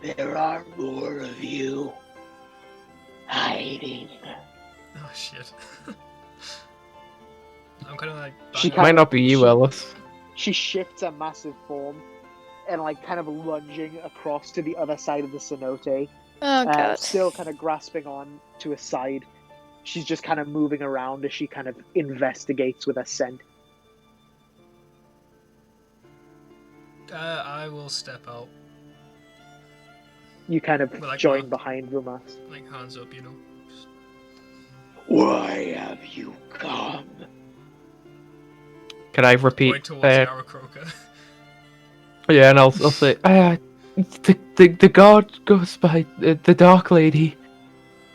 There are more of you hiding. Oh shit. I'm kind of like. She It might not be you, Ellis. She shifts a massive form and like kind of lunging across to the other side of the cenote. Oh god. Still kind of grasping on to a side. She's just kind of moving around as she kind of investigates with her scent. I will step out. You kind of Like join what? behind Rumas. Like hands up, you know. Just... Why have you come? Can I repeat? Point towards the Aracroca. Yeah, and I'll say, the god goes by the Dark Lady,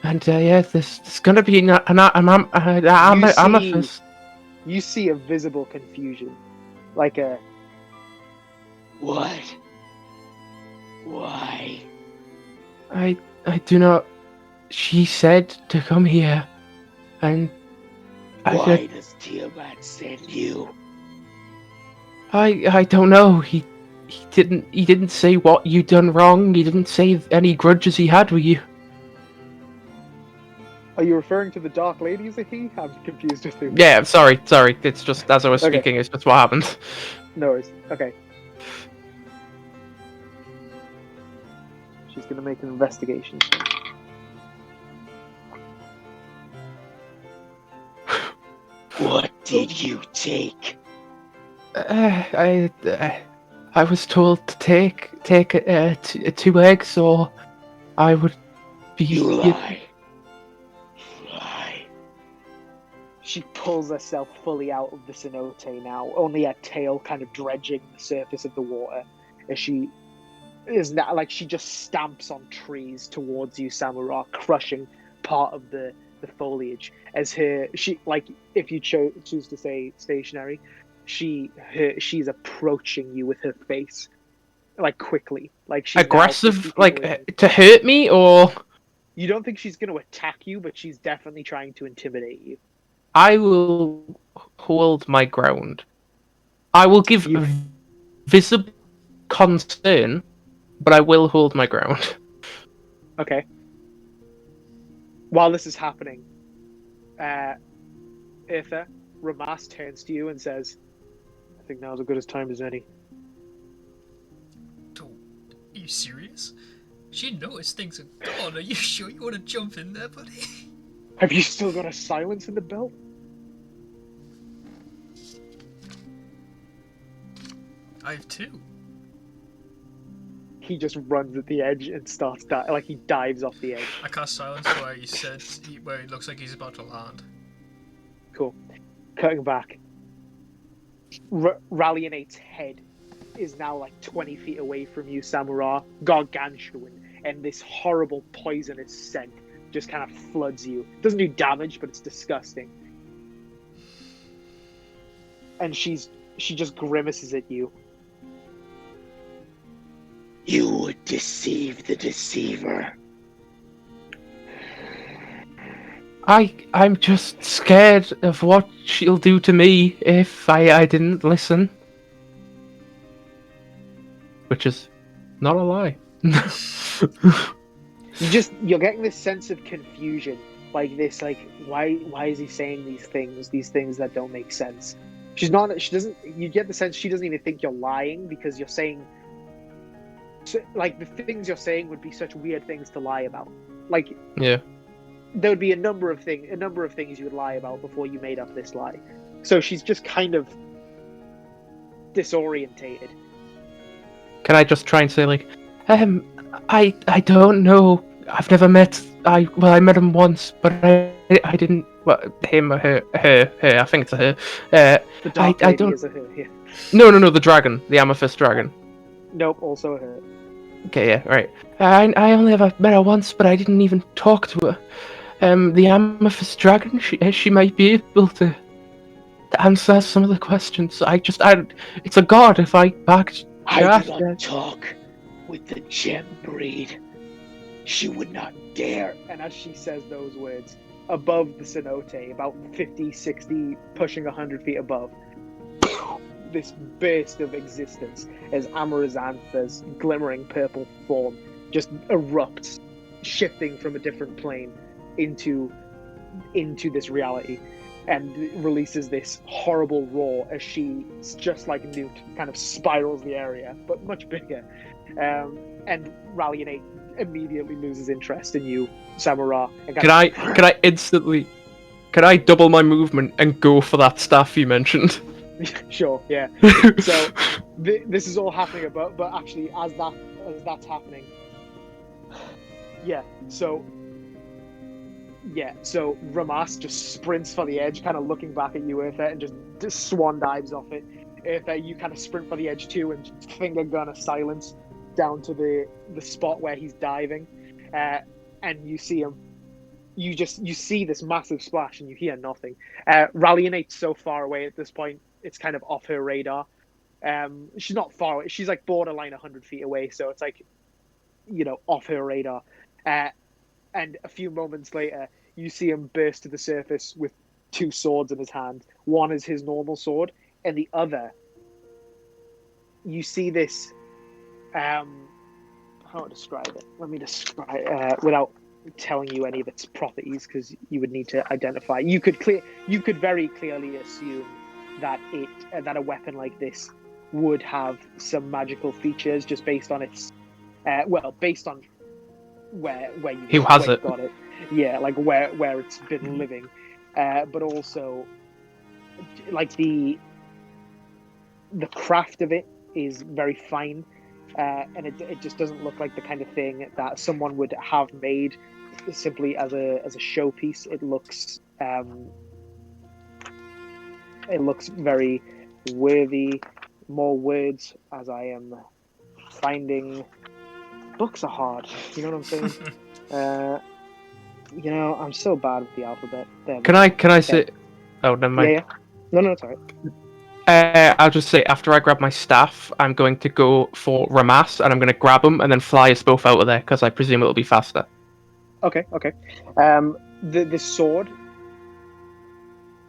and yeah, there's gonna be an amethyst. You see a visible confusion, like a. What? Why? I do not. She said to come here, and Why does Tiamat send you? I don't know. He didn't say what you done wrong. He didn't say any grudges he had with you. Are you referring to the Dark Lady as a he? I'm confused with who. Yeah, sorry. It's just as I was Okay. speaking, it's just what happened. No worries. Okay. She's gonna make an investigation. What did you take? I was told to take 2 eggs, or I would be. You lie. Lie. She pulls herself fully out of the cenote now, only her tail kind of dredging the surface of the water, as she is now like she just stamps on trees towards you, Samara, crushing part of the foliage. As she like, if you choose to say stationary, she's approaching you with her face, like quickly, like she's Aggressive, like to hurt me, or you don't think she's going to attack you, but she's definitely trying to intimidate you. I will hold my ground. I will give visible concern, but I will hold my ground. Okay. While this is happening, Eartha, Ramas turns to you and says, "I think now's as good a time as any." Are you serious? She noticed things are gone. Are you sure you want to jump in there, buddy? Have you still got a silence in the belt? I have 2. He just runs at the edge and starts like he dives off the edge. I cast silence where he said, where it looks like he's about to land. Cool. Cutting back. Rallyinate's head is now like 20 feet away from you, Samara, gargantuan, and this horrible poisonous scent just kind of floods you. It doesn't do damage, but it's disgusting. And she just grimaces at you. You would deceive the deceiver. I'm just scared of what she'll do to me if I didn't listen. Which is not a lie. You're getting this sense of confusion, like this, like why is he saying these things that don't make sense? She doesn't. You get the sense she doesn't even think you're lying, because you're saying, like, the things you're saying would be such weird things to lie about. Like, Yeah. there would be a number of things you would lie about before you made up this lie. So she's just kind of disorientated. Can I just try and say like, I don't know. I've never met. I met him once, but I didn't. Well, him or her. I think it's a her. The dark I lady don't. is a her. Yeah. No, the dragon, the amethyst dragon. Nope, also a her. Okay, yeah, right. I only ever met her once, but I didn't even talk to her. The amethyst dragon. She might be able to answer some of the questions. It's a god. If I backed. I do not talk with the gem breed. She would not dare. And as she says those words, above the cenote, about 50, 60, pushing 100 feet above, this burst of existence as Amarazantha's glimmering purple form just erupts, shifting from a different plane into this reality, and releases this horrible roar as she, just like Newt, kind of spirals the area, but much bigger. And Rallianate immediately loses interest in you, Samara. Can I double my movement and go for that staff you mentioned? Sure, yeah. So this is all happening, but actually, as that's happening, so Ramas just sprints for the edge, kind of looking back at you, Eartha, and just swan dives off it. Eartha, you kind of sprint for the edge too, and just finger gun a silence down to the spot where he's diving, and you see him. You see this massive splash, and you hear nothing. Rallianate's so far away at this point, it's kind of off her radar. She's not far away. She's like borderline 100 feet away, so it's like, off her radar. And a few moments later, you see him burst to the surface with two swords in his hand. One is his normal sword, and the other, you see this. How to describe it? Let me describe without telling you any of its properties, because you would need to identify. You could very clearly assume that a weapon like this would have some magical features just based on its based on where you got it. Yeah, like where it's been living, but also like the craft of it is very fine, and it just doesn't look like the kind of thing that someone would have made simply as a showpiece. It looks very worthy. More words, as I am finding. Books are hard. You know what I'm saying? I'm so bad with the alphabet. Can I say? Oh, never mind. Yeah. No, it's alright. I'll just say, after I grab my staff, I'm going to go for Ramas, and I'm going to grab him and then fly us both out of there, because I presume it'll be faster. Okay. The sword,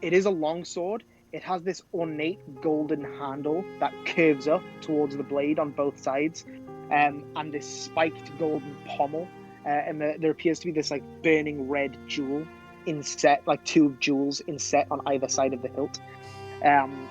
it is a long sword. It has this ornate golden handle that curves up towards the blade on both sides, and this spiked golden pommel. And there appears to be this like burning red jewel inset, like two jewels inset on either side of the hilt. And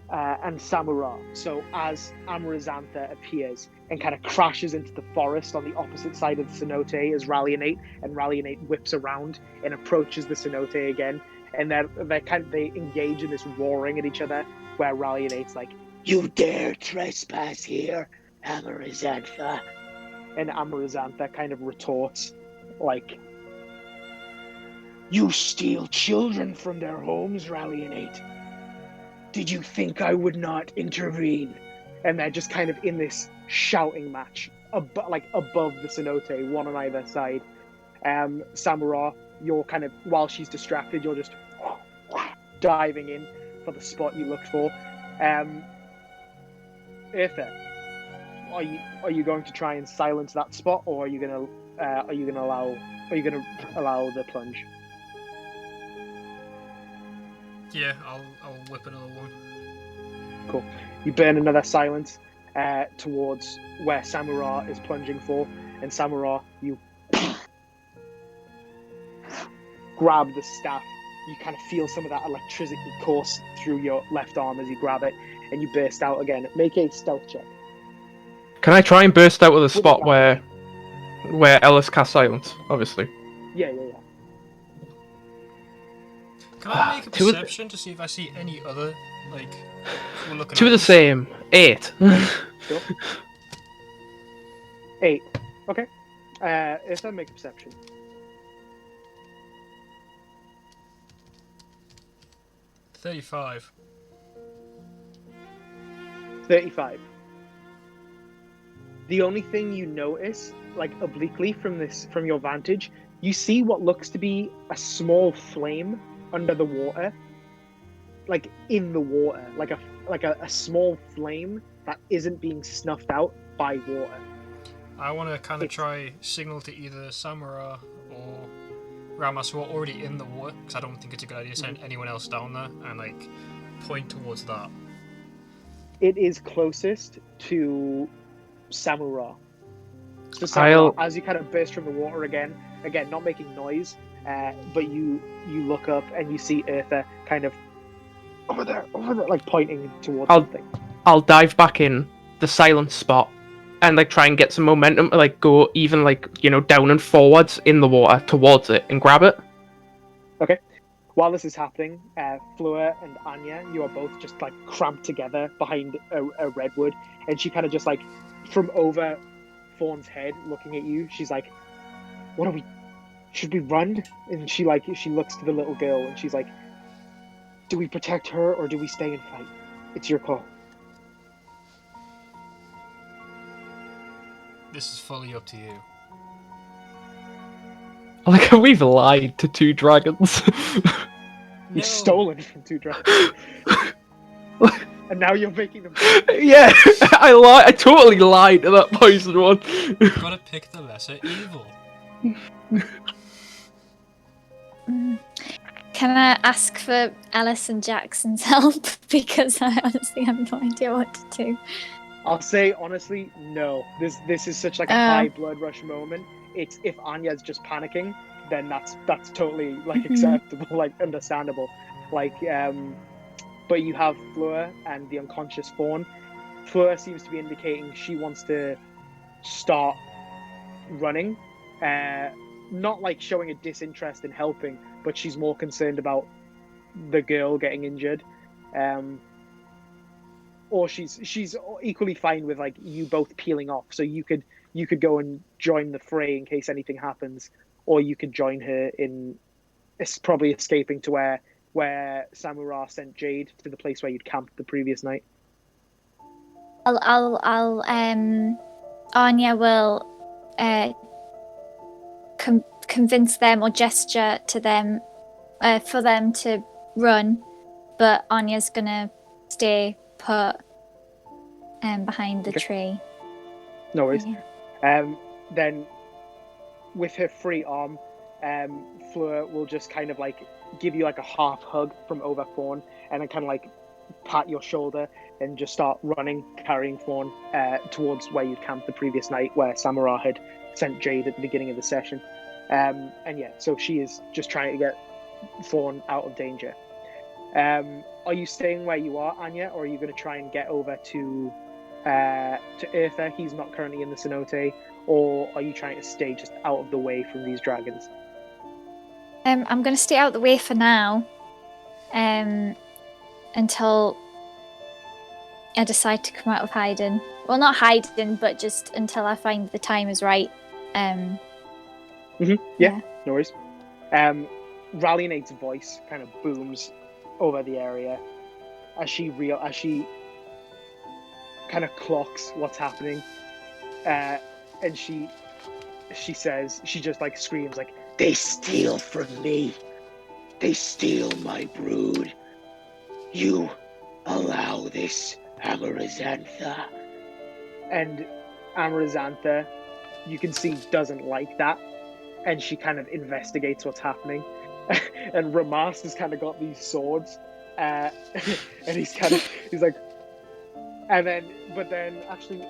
Samura. So as Amarazantha appears and kind of crashes into the forest on the opposite side of the cenote as Rallianate whips around and approaches the cenote again, and they engage in this roaring at each other, where Rallianate's like, "You dare trespass here, Amarazantha?" And Amarazantha kind of retorts, like, "You steal children from their homes, Rallianate. Did you think I would not intervene?" And they're just kind of in this shouting match, above the cenote, one on either side. Samura, you're kind of, while she's distracted, you're just diving in for the spot you looked for. Eartha, are you going to try and silence that spot, or are you gonna allow the plunge? Yeah, I'll whip another one. Cool. You burn another silence towards where Samura is plunging for, and Samura, you grab the staff. You kind of feel some of that electricity course through your left arm as you grab it, and you burst out again. Make a stealth check. Can I try and burst out of the spot where Ellis cast silence? Obviously. Yeah. Can I make a Two of perception to see if I see any other, like, cool looking Two of the items? same. 8. Sure. 8. Okay. If I make a perception. 35. 35. The only thing you notice, like obliquely from your vantage, you see what looks to be a small flame under the water, like in the water, like a small flame that isn't being snuffed out by water. I want to kind of try signal to either Samura or Ramas, who are already in the water, because I don't think it's a good idea to send anyone else down there, and like point towards that. It is closest to Samura. So Samura, as you kind of burst from the water again, not making noise, but you look up and you see Eartha kind of over there, like pointing towards something. I'll dive back in the silent spot and like try and get some momentum to like go even like, down and forwards in the water towards it and grab it. Okay. While this is happening, Fleur and Anya, you are both just like cramped together behind a redwood, and she kind of just like from over Fawn's head looking at you, she's like, "What are we? Should we run?" And she looks to the little girl and she's like, "Do we protect her or do we stay and fight? It's your call." This is fully up to you. Like, we've lied to 2 dragons. You've stolen from 2 dragons. And now you're making them. Yeah, I totally lied to that poison one. You've got to pick the lesser evil. Can I ask for Alice and Jackson's help? Because I honestly have no idea what to do. I'll say honestly, no. This is such like a high blood rush moment. It's if Anya's just panicking, then that's totally like acceptable, like understandable. Like but you have Fleur and the unconscious Fawn. Fleur seems to be indicating she wants to start running. Not like showing a disinterest in helping, but she's more concerned about the girl getting injured. Or she's equally fine with like you both peeling off. So you could go and join the fray in case anything happens, or you could join her in. It's probably escaping to where Samura sent Jade to the place where you'd camped the previous night. Anya will convince them or gesture to them for them to run, but Anya's gonna stay put behind the tree. No worries. Yeah. Then with her free arm, Fleur will just kind of like give you like a half hug from over Fawn, and then kind of like pat your shoulder and just start running, carrying Fawn towards where you'd camped the previous night, where Samura had sent Jade at the beginning of the session. And yeah, so she is just trying to get Fawn out of danger. Are you staying where you are, Anya, or are you going to try and get over to Eartha? He's not currently in the cenote. Or are you trying to stay just out of the way from these dragons? I'm going to stay out of the way for now, until I decide to come out of hiding. Well, not hiding, but just until I find the time is right. Yeah, no worries. Rallyinate's voice kind of booms over the area as she kind of clocks what's happening, and she just like screams like, "They steal from me. They steal my brood. You allow this, Amarazantha." And Amarazantha, you can see, doesn't like that, and she kind of investigates what's happening. And Ramas has kind of got these swords, and he's like, but then actually,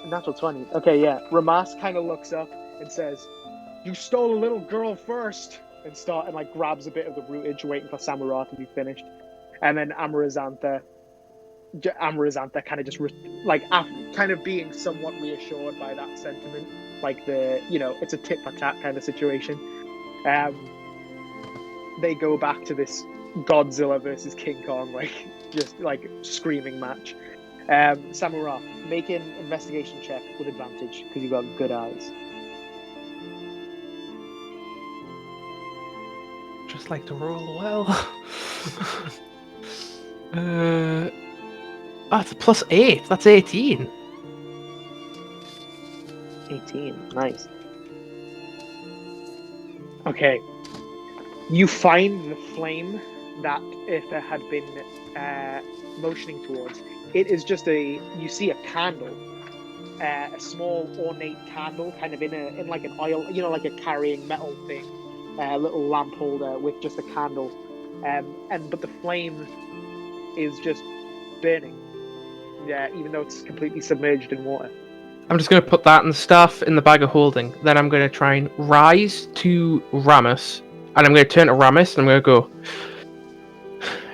natural 20. Okay, yeah. Ramas kind of looks up and says, "You stole a little girl first," and like grabs a bit of the rootage, waiting for Samura to be finished. And then Amarazantha kind of just kind of being somewhat reassured by that sentiment, like it's a tit for tat kind of situation. they go back to this Godzilla versus King Kong, like just like screaming match. Samurai, make an investigation check with advantage because you've got good eyes. Just like to roll well. That's a +8. That's 18. 18, nice. Okay, you find the flame that Eartha had been motioning towards. It is just you see a candle, a small ornate candle, kind of in like an oil, like a carrying metal thing, a little lamp holder with just a candle, but the flame is just burning. Yeah, even though it's completely submerged in water. I'm just going to put that and the staff in the bag of holding. Then I'm going to try and rise to Ramus. And I'm going to turn to Ramus and I'm going to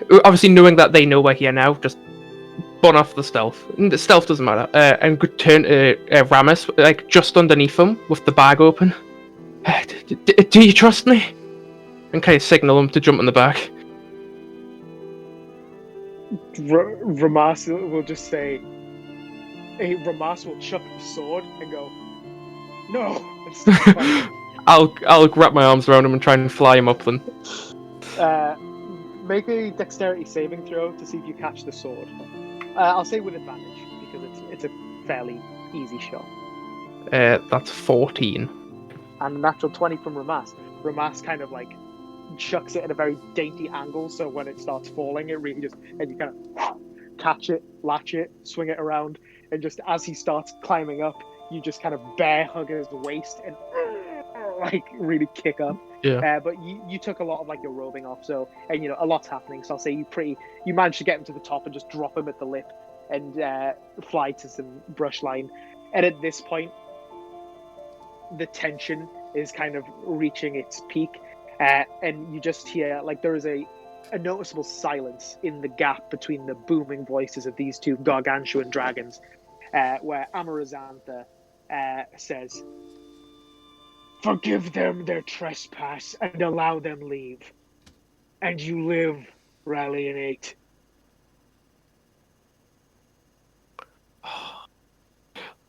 go. Obviously, knowing that they know we're here now, just burn off the stealth. The stealth doesn't matter. And turn to Ramus, like just underneath him with the bag open. Do you trust me? And kind of signal him to jump in the back. Ramas will just say, Ramas will chuck the sword and go, no. And start fighting. I'll wrap my arms around him and try and fly him up then. Make a dexterity saving throw to see if you catch the sword. I'll say with advantage because it's a fairly easy shot. That's 14. And a natural 20 from Ramas. Ramas kind of like chucks it at a very dainty angle, so when it starts falling, it really just, and you kind of catch it, latch it, swing it around, and just as he starts climbing up, you just kind of bear hug his waist and like really kick up. Yeah. But you took a lot of like your roving off, so, and a lot's happening, so I'll say you managed to get him to the top and just drop him at the lip and fly to some brush line. And at this point, the tension is kind of reaching its peak, and you just hear like there is a noticeable silence in the gap between the booming voices of these two gargantuan dragons, where Amarazantha says, Forgive them their trespass and allow them leave. And you live, Rallianate.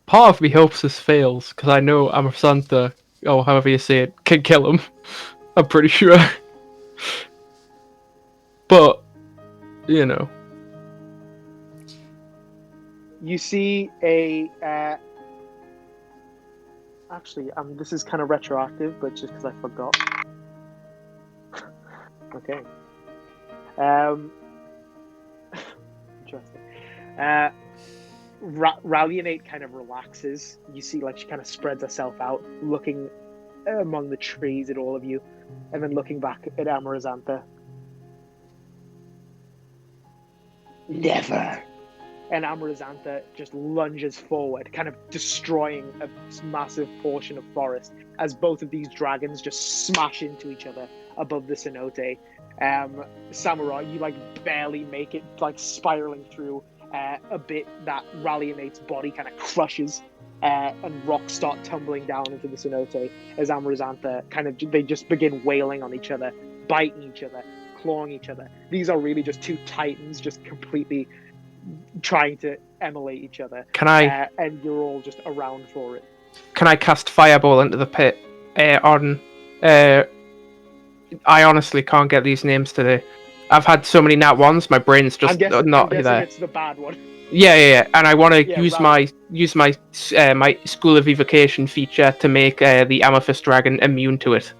Part of me hopes this fails, because I know Amaranth, or however you say it, can kill him. I'm pretty sure. But, you see a actually, this is kind of retroactive, but just because I forgot. Okay. Interesting. Rallianate kind of relaxes. You see, like, she kind of spreads herself out, looking among the trees at all of you, and then looking back at Amarazantha. Never. And Amarazantha just lunges forward, kind of destroying a massive portion of forest as both of these dragons just smash into each other above the cenote. Samurai, you like barely make it, like spiraling through a bit that Rallianate's body kind of crushes, and rocks start tumbling down into the cenote as Amarazantha they just begin wailing on each other, biting each other, clawing each other. These are really just two titans just completely trying to emulate each other. Can I? And you're all just around for it. Can I cast Fireball into the pit? I honestly can't get these names today. I've had so many nat ones, my brain's just not there. It's the bad one. Yeah. And I want to use right. my School of Evocation feature to make the Amethyst Dragon immune to it.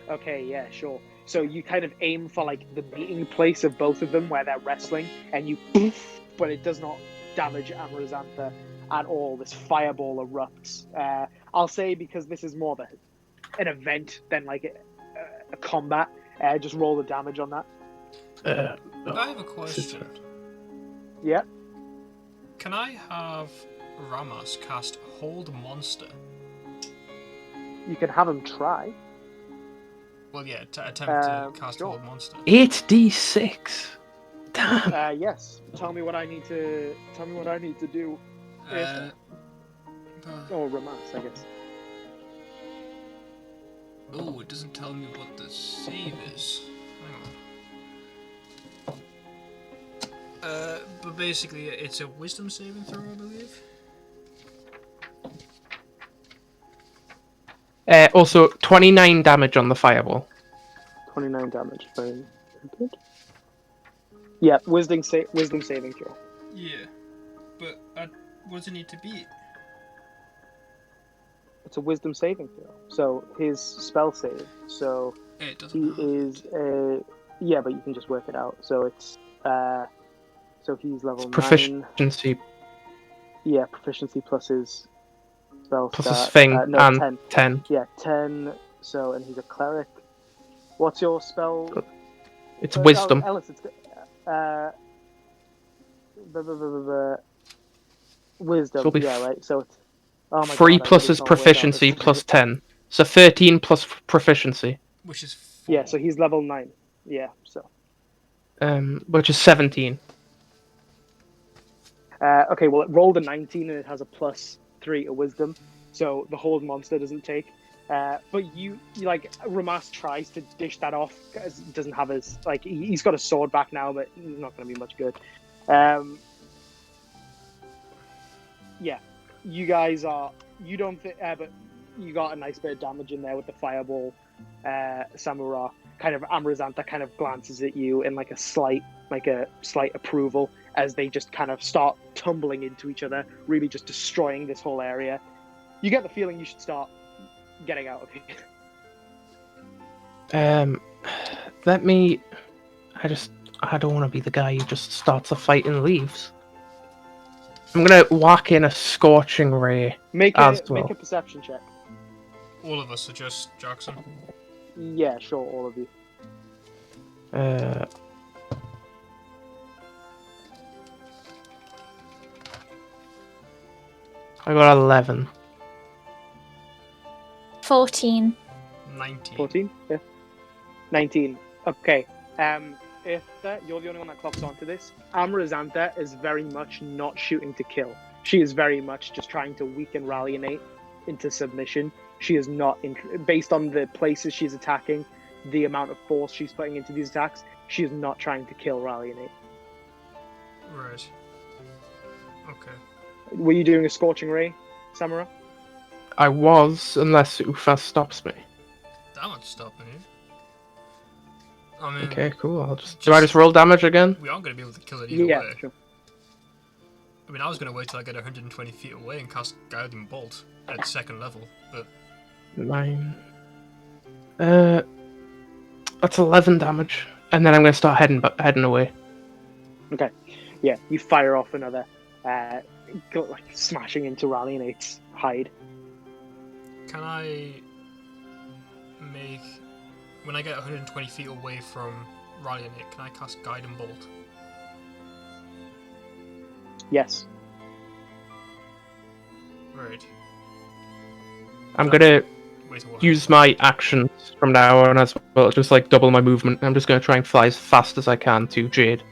Okay, yeah, sure. So you kind of aim for like the meeting place of both of them where they're wrestling, and you poof, but it does not damage Amarazantha at all. This fireball erupts. I'll say because this is more of an event than like a combat. Just roll the damage on that. I have a question. Yeah. Can I have Ramas cast Hold Monster? You can have him try. Well, yeah, attempt to cast sure. Hold Monster. 8d6. Damn. Yes. Tell me what I need to do. Or Ramas, I guess. Oh, it doesn't tell me what the save is. Hang on. But basically, it's a wisdom saving throw, I believe. Also, 29 damage on the fireball. 29 damage. Very good. Yeah, wisdom saving throw. Yeah, but what does it need to be? It's a wisdom saving throw. So his spell save. So It doesn't he have is it. yeah, but you can just work it out. So it's so he's level 9. Proficiency Yeah, proficiency plus his spell plus his stat. thing No, and 10. 10. Yeah, 10. So, and he's a cleric. What's your spell? It's wisdom. Ellis, it's wisdom. So it'll be yeah, right. So it's 3 God, I plus really his can't work out proficiency this. plus 10. So 13 plus proficiency. Which is 4. Yeah, so he's level 9. Yeah, so. Which is 17. Okay, well, it rolled a 19 and it has a plus 3 to wisdom, so the whole monster doesn't take. But you like, Ramas tries to dish that off because he doesn't have his, like, he's got a sword back now, but he's not going to be much good. Yeah, you guys are, you don't think, but you got a nice bit of damage in there with the fireball. Samura, kind of, Amrazantha kind of glances at you in like a slight approval as they just kind of start tumbling into each other, really just destroying this whole area. You get the feeling you should start getting out of here. I don't want to be the guy who just starts a fight and leaves. I'm gonna whack in a scorching ray Make as well. a perception check. All of us are just Jackson. Yeah, sure, all of you. I got 11. 14. 19. 14? Yeah. 19. Okay. Irtha, you're the only one that clocks onto this. Amrazantha is very much not shooting to kill. She is very much just trying to weaken Rallianate into submission. She is not, based on the places she's attacking, the amount of force she's putting into these attacks, she is not trying to kill Rallianate. Right. Okay. Were you doing a Scorching Ray, Samura? I was, unless Ufa stops me. That one's stopping you. I mean, Okay, cool. Do I just roll damage again? we aren't going to be able to kill it either Yeah, way. sure. I mean, I was going to wait till I get 120 feet away and cast Guiding Bolt at 2nd level, but 9. That's 11 damage, and then I'm gonna start heading away. Okay. Yeah, you fire off another, like smashing into Rallianate's hide. can I make... When I get 120 feet away from Rallianate, can I cast Guiding Bolt? Yes. Right. I'm gonna Wait a while. use my actions from now on as well, just like double my movement. I'm just gonna try and fly as fast as I can to Jade,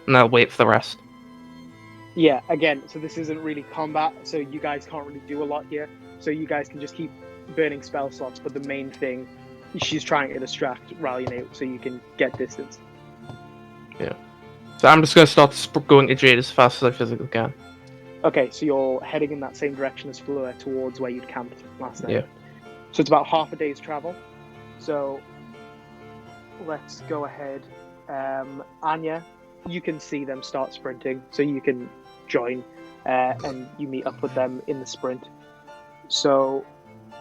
and I'll wait for the rest. Yeah, again, so this isn't really combat, so you guys can't really do a lot here. So you guys can just keep burning spell slots, but the main thing, she's trying to distract Rallianate so you can get distance. Yeah. So I'm just gonna start going to Jade as fast as I physically can. Okay, so you're heading in that same direction as Fleur towards where you'd camped last night. Yeah. So it's about half a day's travel. So let's go ahead. Anya, you can see them start sprinting, so you can join and you meet up with them in the sprint. So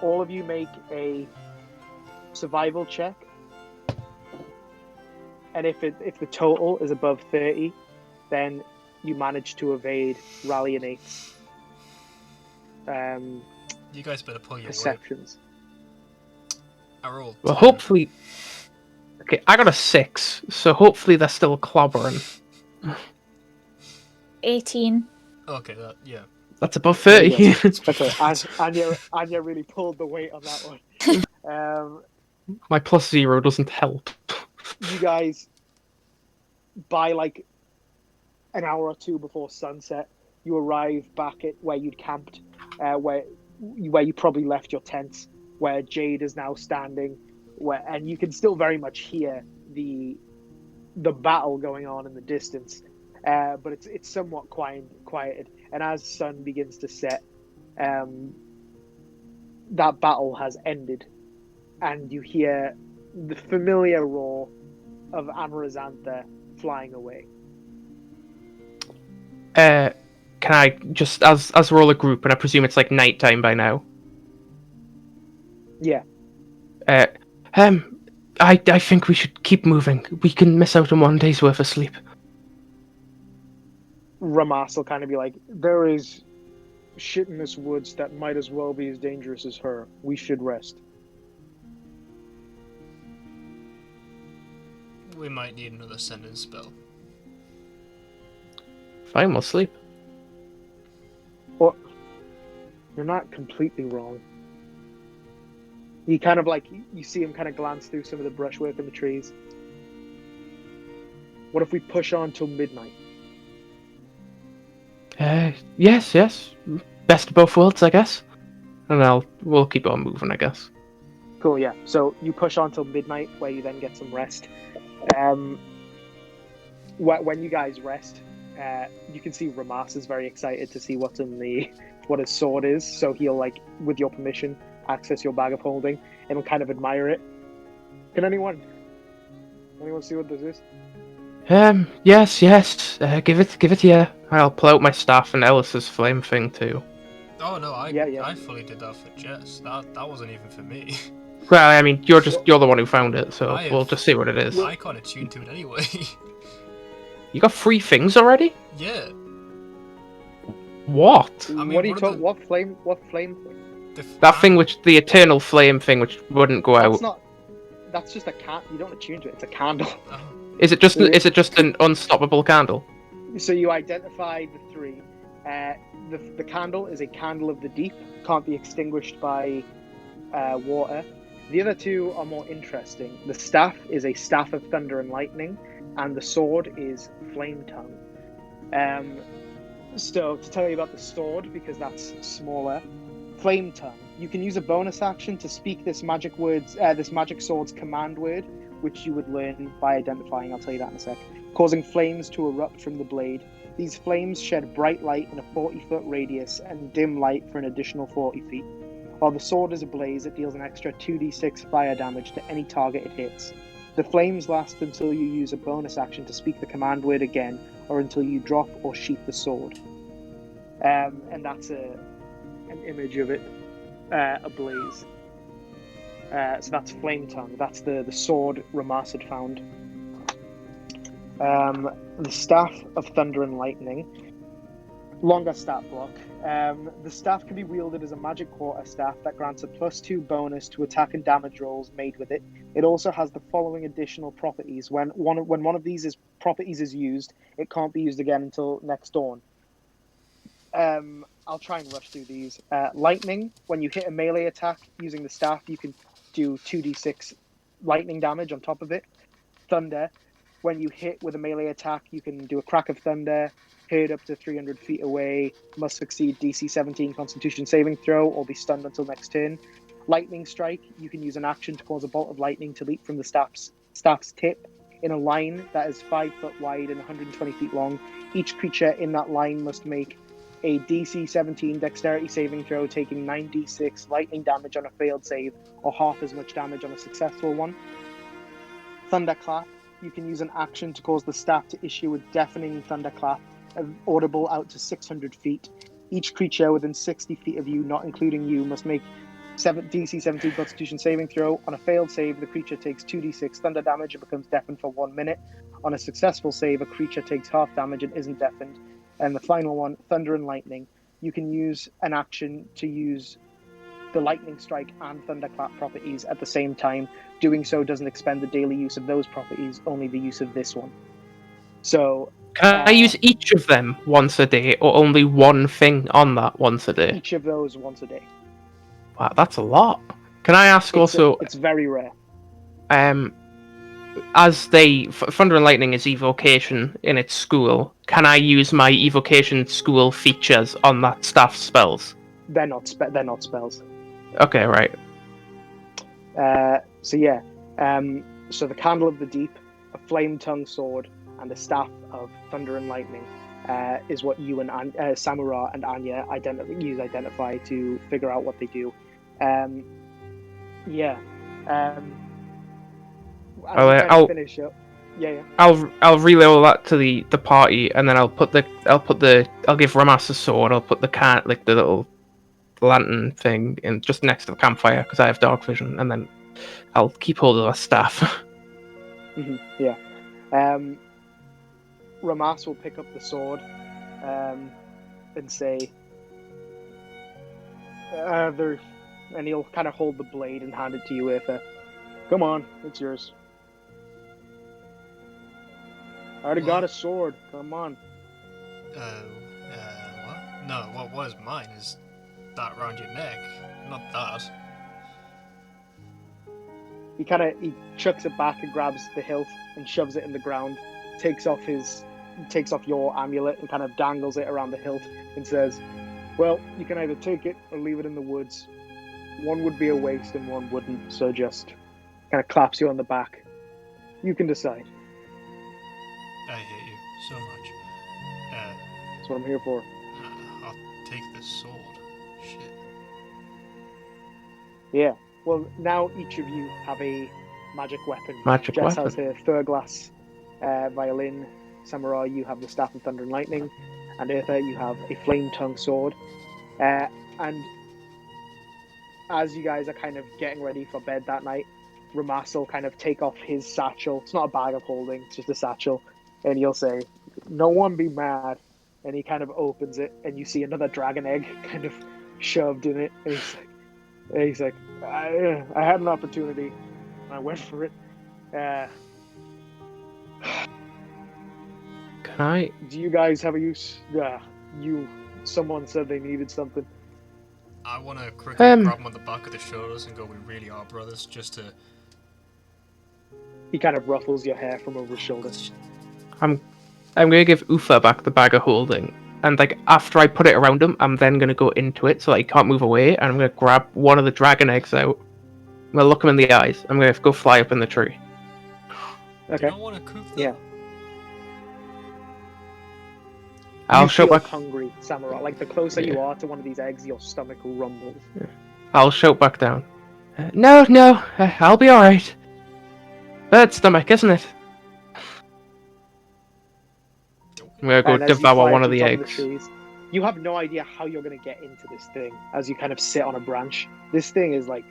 all of you make a survival check. And if the total is above 30, then you manage to evade Rallianate's You guys better pull your weight. perceptions. I rolled. Well, 10. hopefully. Okay, I got a 6, so hopefully they're still clobbering. 18. Okay, yeah. That's above 30. Yes. Okay, Anya really pulled the weight on that one. My +0 doesn't help. You guys, by like an hour or two before sunset, you arrive back at where you'd camped, where you probably left your tents. where Jade is now standing, and you can still very much hear the battle going on in the distance, but it's somewhat quieted. And as sun begins to set, that battle has ended, and you hear the familiar roar of Amaranthha flying away. Can I just, as we're all a group, and I presume it's like nighttime by now. Yeah. I think we should keep moving. We can miss out on one day's worth of sleep. Ramas will kind of be like, there is shit in this woods that might as well be as dangerous as her. We should rest. We might need another sentence spell. Fine, we'll sleep. But you're not completely wrong. He kind of like, you see him kind of glance through some of the brushwork and the trees. What if we push on till midnight? Yes. Best of both worlds, I guess. And we'll keep on moving, I guess. Cool, yeah. So you push on till midnight, where you then get some rest. When you guys rest, you can see Ramas is very excited to see what his sword is. So he'll, like, with your permission, access your bag of holding and kind of admire it. Can anyone see what this is? Yes. Give it here. I'll pull out my staff and Ellis's flame thing too. Oh no, I Yeah. fully did that for Jess. That wasn't even for me. Well, I mean, you're the one who found it, so we'll just see what it is. I can't attune to it anyway. You got 3 things already? Yeah. What? I mean, What are you talking? What flame thing? That thing the eternal flame thing which wouldn't go out. That's just a you don't attune to it. It's a candle. Oh. Is it just an unstoppable candle? So you identified the 3. The candle is a candle of the deep. Can't be extinguished by water. The other 2 are more interesting. The staff is a staff of thunder and lightning, and the sword is flame tongue. So to tell you about the sword, because that's smaller, flame tongue. You can use a bonus action to speak this magic sword's command word, which you would learn by identifying. I'll tell you that in a sec. Causing flames to erupt from the blade. These flames shed bright light in a 40-foot radius and dim light for an additional 40 feet. While the sword is ablaze, it deals an extra 2d6 fire damage to any target it hits. The flames last until you use a bonus action to speak the command word again, or until you drop or sheath the sword. And that's an image of it ablaze. So that's flame tongue. That's the sword Ramas had found. The staff of thunder and lightning. Longer stat block. The staff can be wielded as a magic quarter staff that grants a +2 bonus to attack and damage rolls made with it. It also has the following additional properties. When one of these properties is used, it can't be used again until next dawn. I'll try and rush through these. Lightning. When you hit a melee attack using the staff, you can do 2d6 lightning damage on top of it. Thunder. When you hit with a melee attack, you can do a crack of thunder. Heard up to 300 feet away, must succeed DC 17 Constitution saving throw or be stunned until next turn. Lightning strike, you can use an action to cause a bolt of lightning to leap from the staff's tip in a line that is 5 foot wide and 120 feet long. Each creature in that line must make a DC 17 Dexterity saving throw, taking 9d6 lightning damage on a failed save or half as much damage on a successful one. Thunderclap, you can use an action to cause the staff to issue a deafening thunderclap, audible out to 600 feet. Each creature within 60 feet of you, not including you, must make DC 17 Constitution saving throw. On a failed save, the creature takes 2d6 thunder damage and becomes deafened for 1 minute. On a successful save, a creature takes half damage and isn't deafened. And the final one, Thunder and Lightning. You can use an action to use the Lightning Strike and Thunderclap properties at the same time. Doing so doesn't expend the daily use of those properties, only the use of this one. So can I use each of them once a day, or only one thing on that once a day? Each of those once a day. Wow, that's a lot. Can I ask it's very rare. As Thunder and Lightning is evocation in its school, can I use my evocation school features on that staff spells? They're not spells. Okay, right. So the Candle of the Deep, a flame-tongued sword, and the Staff of Thunder and Lightning is what you and Samura and Anya identify to figure out what they do. As we kind of finish up. Yeah. I'll relay all that to the party, and then I'll give Ramas a sword. I'll put the little lantern thing in just next to the campfire because I have dark vision, and then I'll keep hold of the staff. Yeah. Ramas will pick up the sword and say, and he'll kind of hold the blade and hand it to you, Eartha. Come on, it's yours. I already got a sword. Come on. What? No, what was mine is that round your neck, not that. He chucks it back and grabs the hilt and shoves it in the ground, takes off your amulet and kind of dangles it around the hilt and says, well, you can either take it or leave it in the woods. One would be a waste and one wouldn't, so just kind of claps you on the back. You can decide. I hate you so much. That's what I'm here for. I'll take this sword. Shit. Yeah. Well, now each of you have a magic weapon. Weapon. Jess has her Thurglass violin. Samurai, you have the Staff of Thunder and Lightning. And Eartha, you have a flame-tongued sword. And as you guys are kind of getting ready for bed that night, Ramas will kind of take off his satchel. It's not a bag of holding, it's just a satchel. And he'll say, no one be mad. And he kind of opens it, and you see another dragon egg kind of shoved in it. And he's like, I had an opportunity, and I went for it. Can I? Do you guys have a use? Someone said they needed something. I want to quickly grab him on the back of the shoulders and go, we really are brothers, just to... He kind of ruffles your hair from over his shoulders. I'm gonna give Ufa back the bag of holding, and like after I put it around him, I'm then gonna go into it so that he can't move away, and I'm gonna grab one of the dragon eggs out. I'm gonna look him in the eyes. I'm gonna go fly up in the tree. Okay. You don't want to cook them? Yeah. I'll you show feel back. hungry, Samurai. Like the closer you are to one of these eggs, your stomach rumbles. Yeah. I'll shout back down. No, I'll be all right. Bird stomach, isn't it? I'm gonna go devour one of the eggs. You have no idea how you're gonna get into this thing as you kind of sit on a branch. This thing is like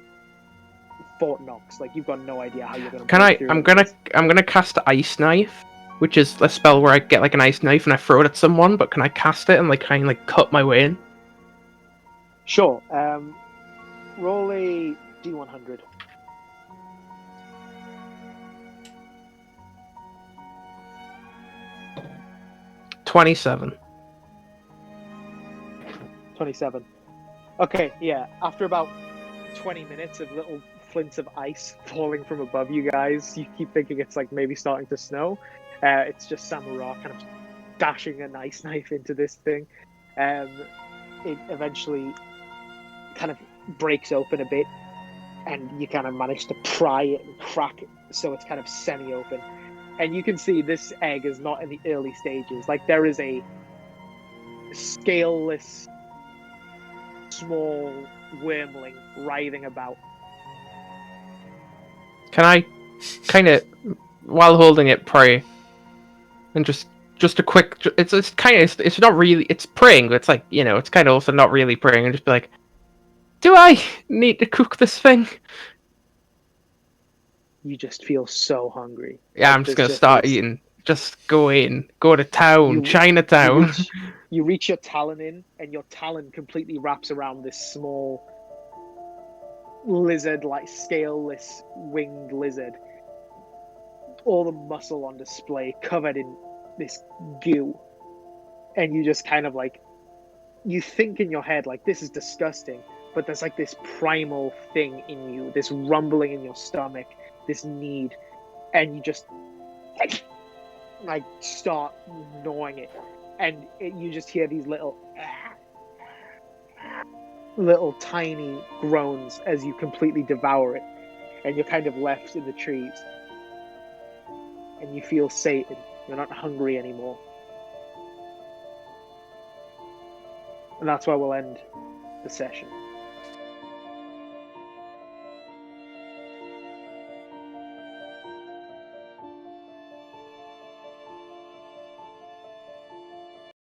Fort Knox. Like you've got no idea how you're gonna. I'm gonna cast Ice Knife, which is a spell where I get like an ice knife and I throw it at someone. But can I cast it and like kind of like cut my way in? Sure. Roll a D100. $27. 27. Okay, yeah. After about 20 minutes of little flints of ice falling from above you guys, you keep thinking it's like maybe starting to snow. It's just Samurai kind of dashing an ice knife into this thing. It eventually kind of breaks open a bit, and you kind of manage to pry it and crack it so it's kind of semi-open. And you can see this egg is not in the early stages. Like there is a scaleless, small wormling writhing about. Can I kind of, while holding it, pray? And just a quick, it's not really, it's praying, but it's like, you know, it's kind of also not really praying, and just be like, do I need to cook this thing? You just feel so hungry. Yeah, I'm just gonna start eating. Just go to town, Chinatown. You reach your talon in, and your talon completely wraps around this small lizard, like scaleless winged lizard. All the muscle on display, covered in this goo. And you just kind of like, you think in your head, like, this is disgusting. But there's like this primal thing in you, this rumbling in your stomach, this need. And you just like start gnawing it. And you just hear these little tiny groans as you completely devour it. and you're kind of left in the trees. And you feel sated. You're not hungry anymore. And that's where we'll end the session.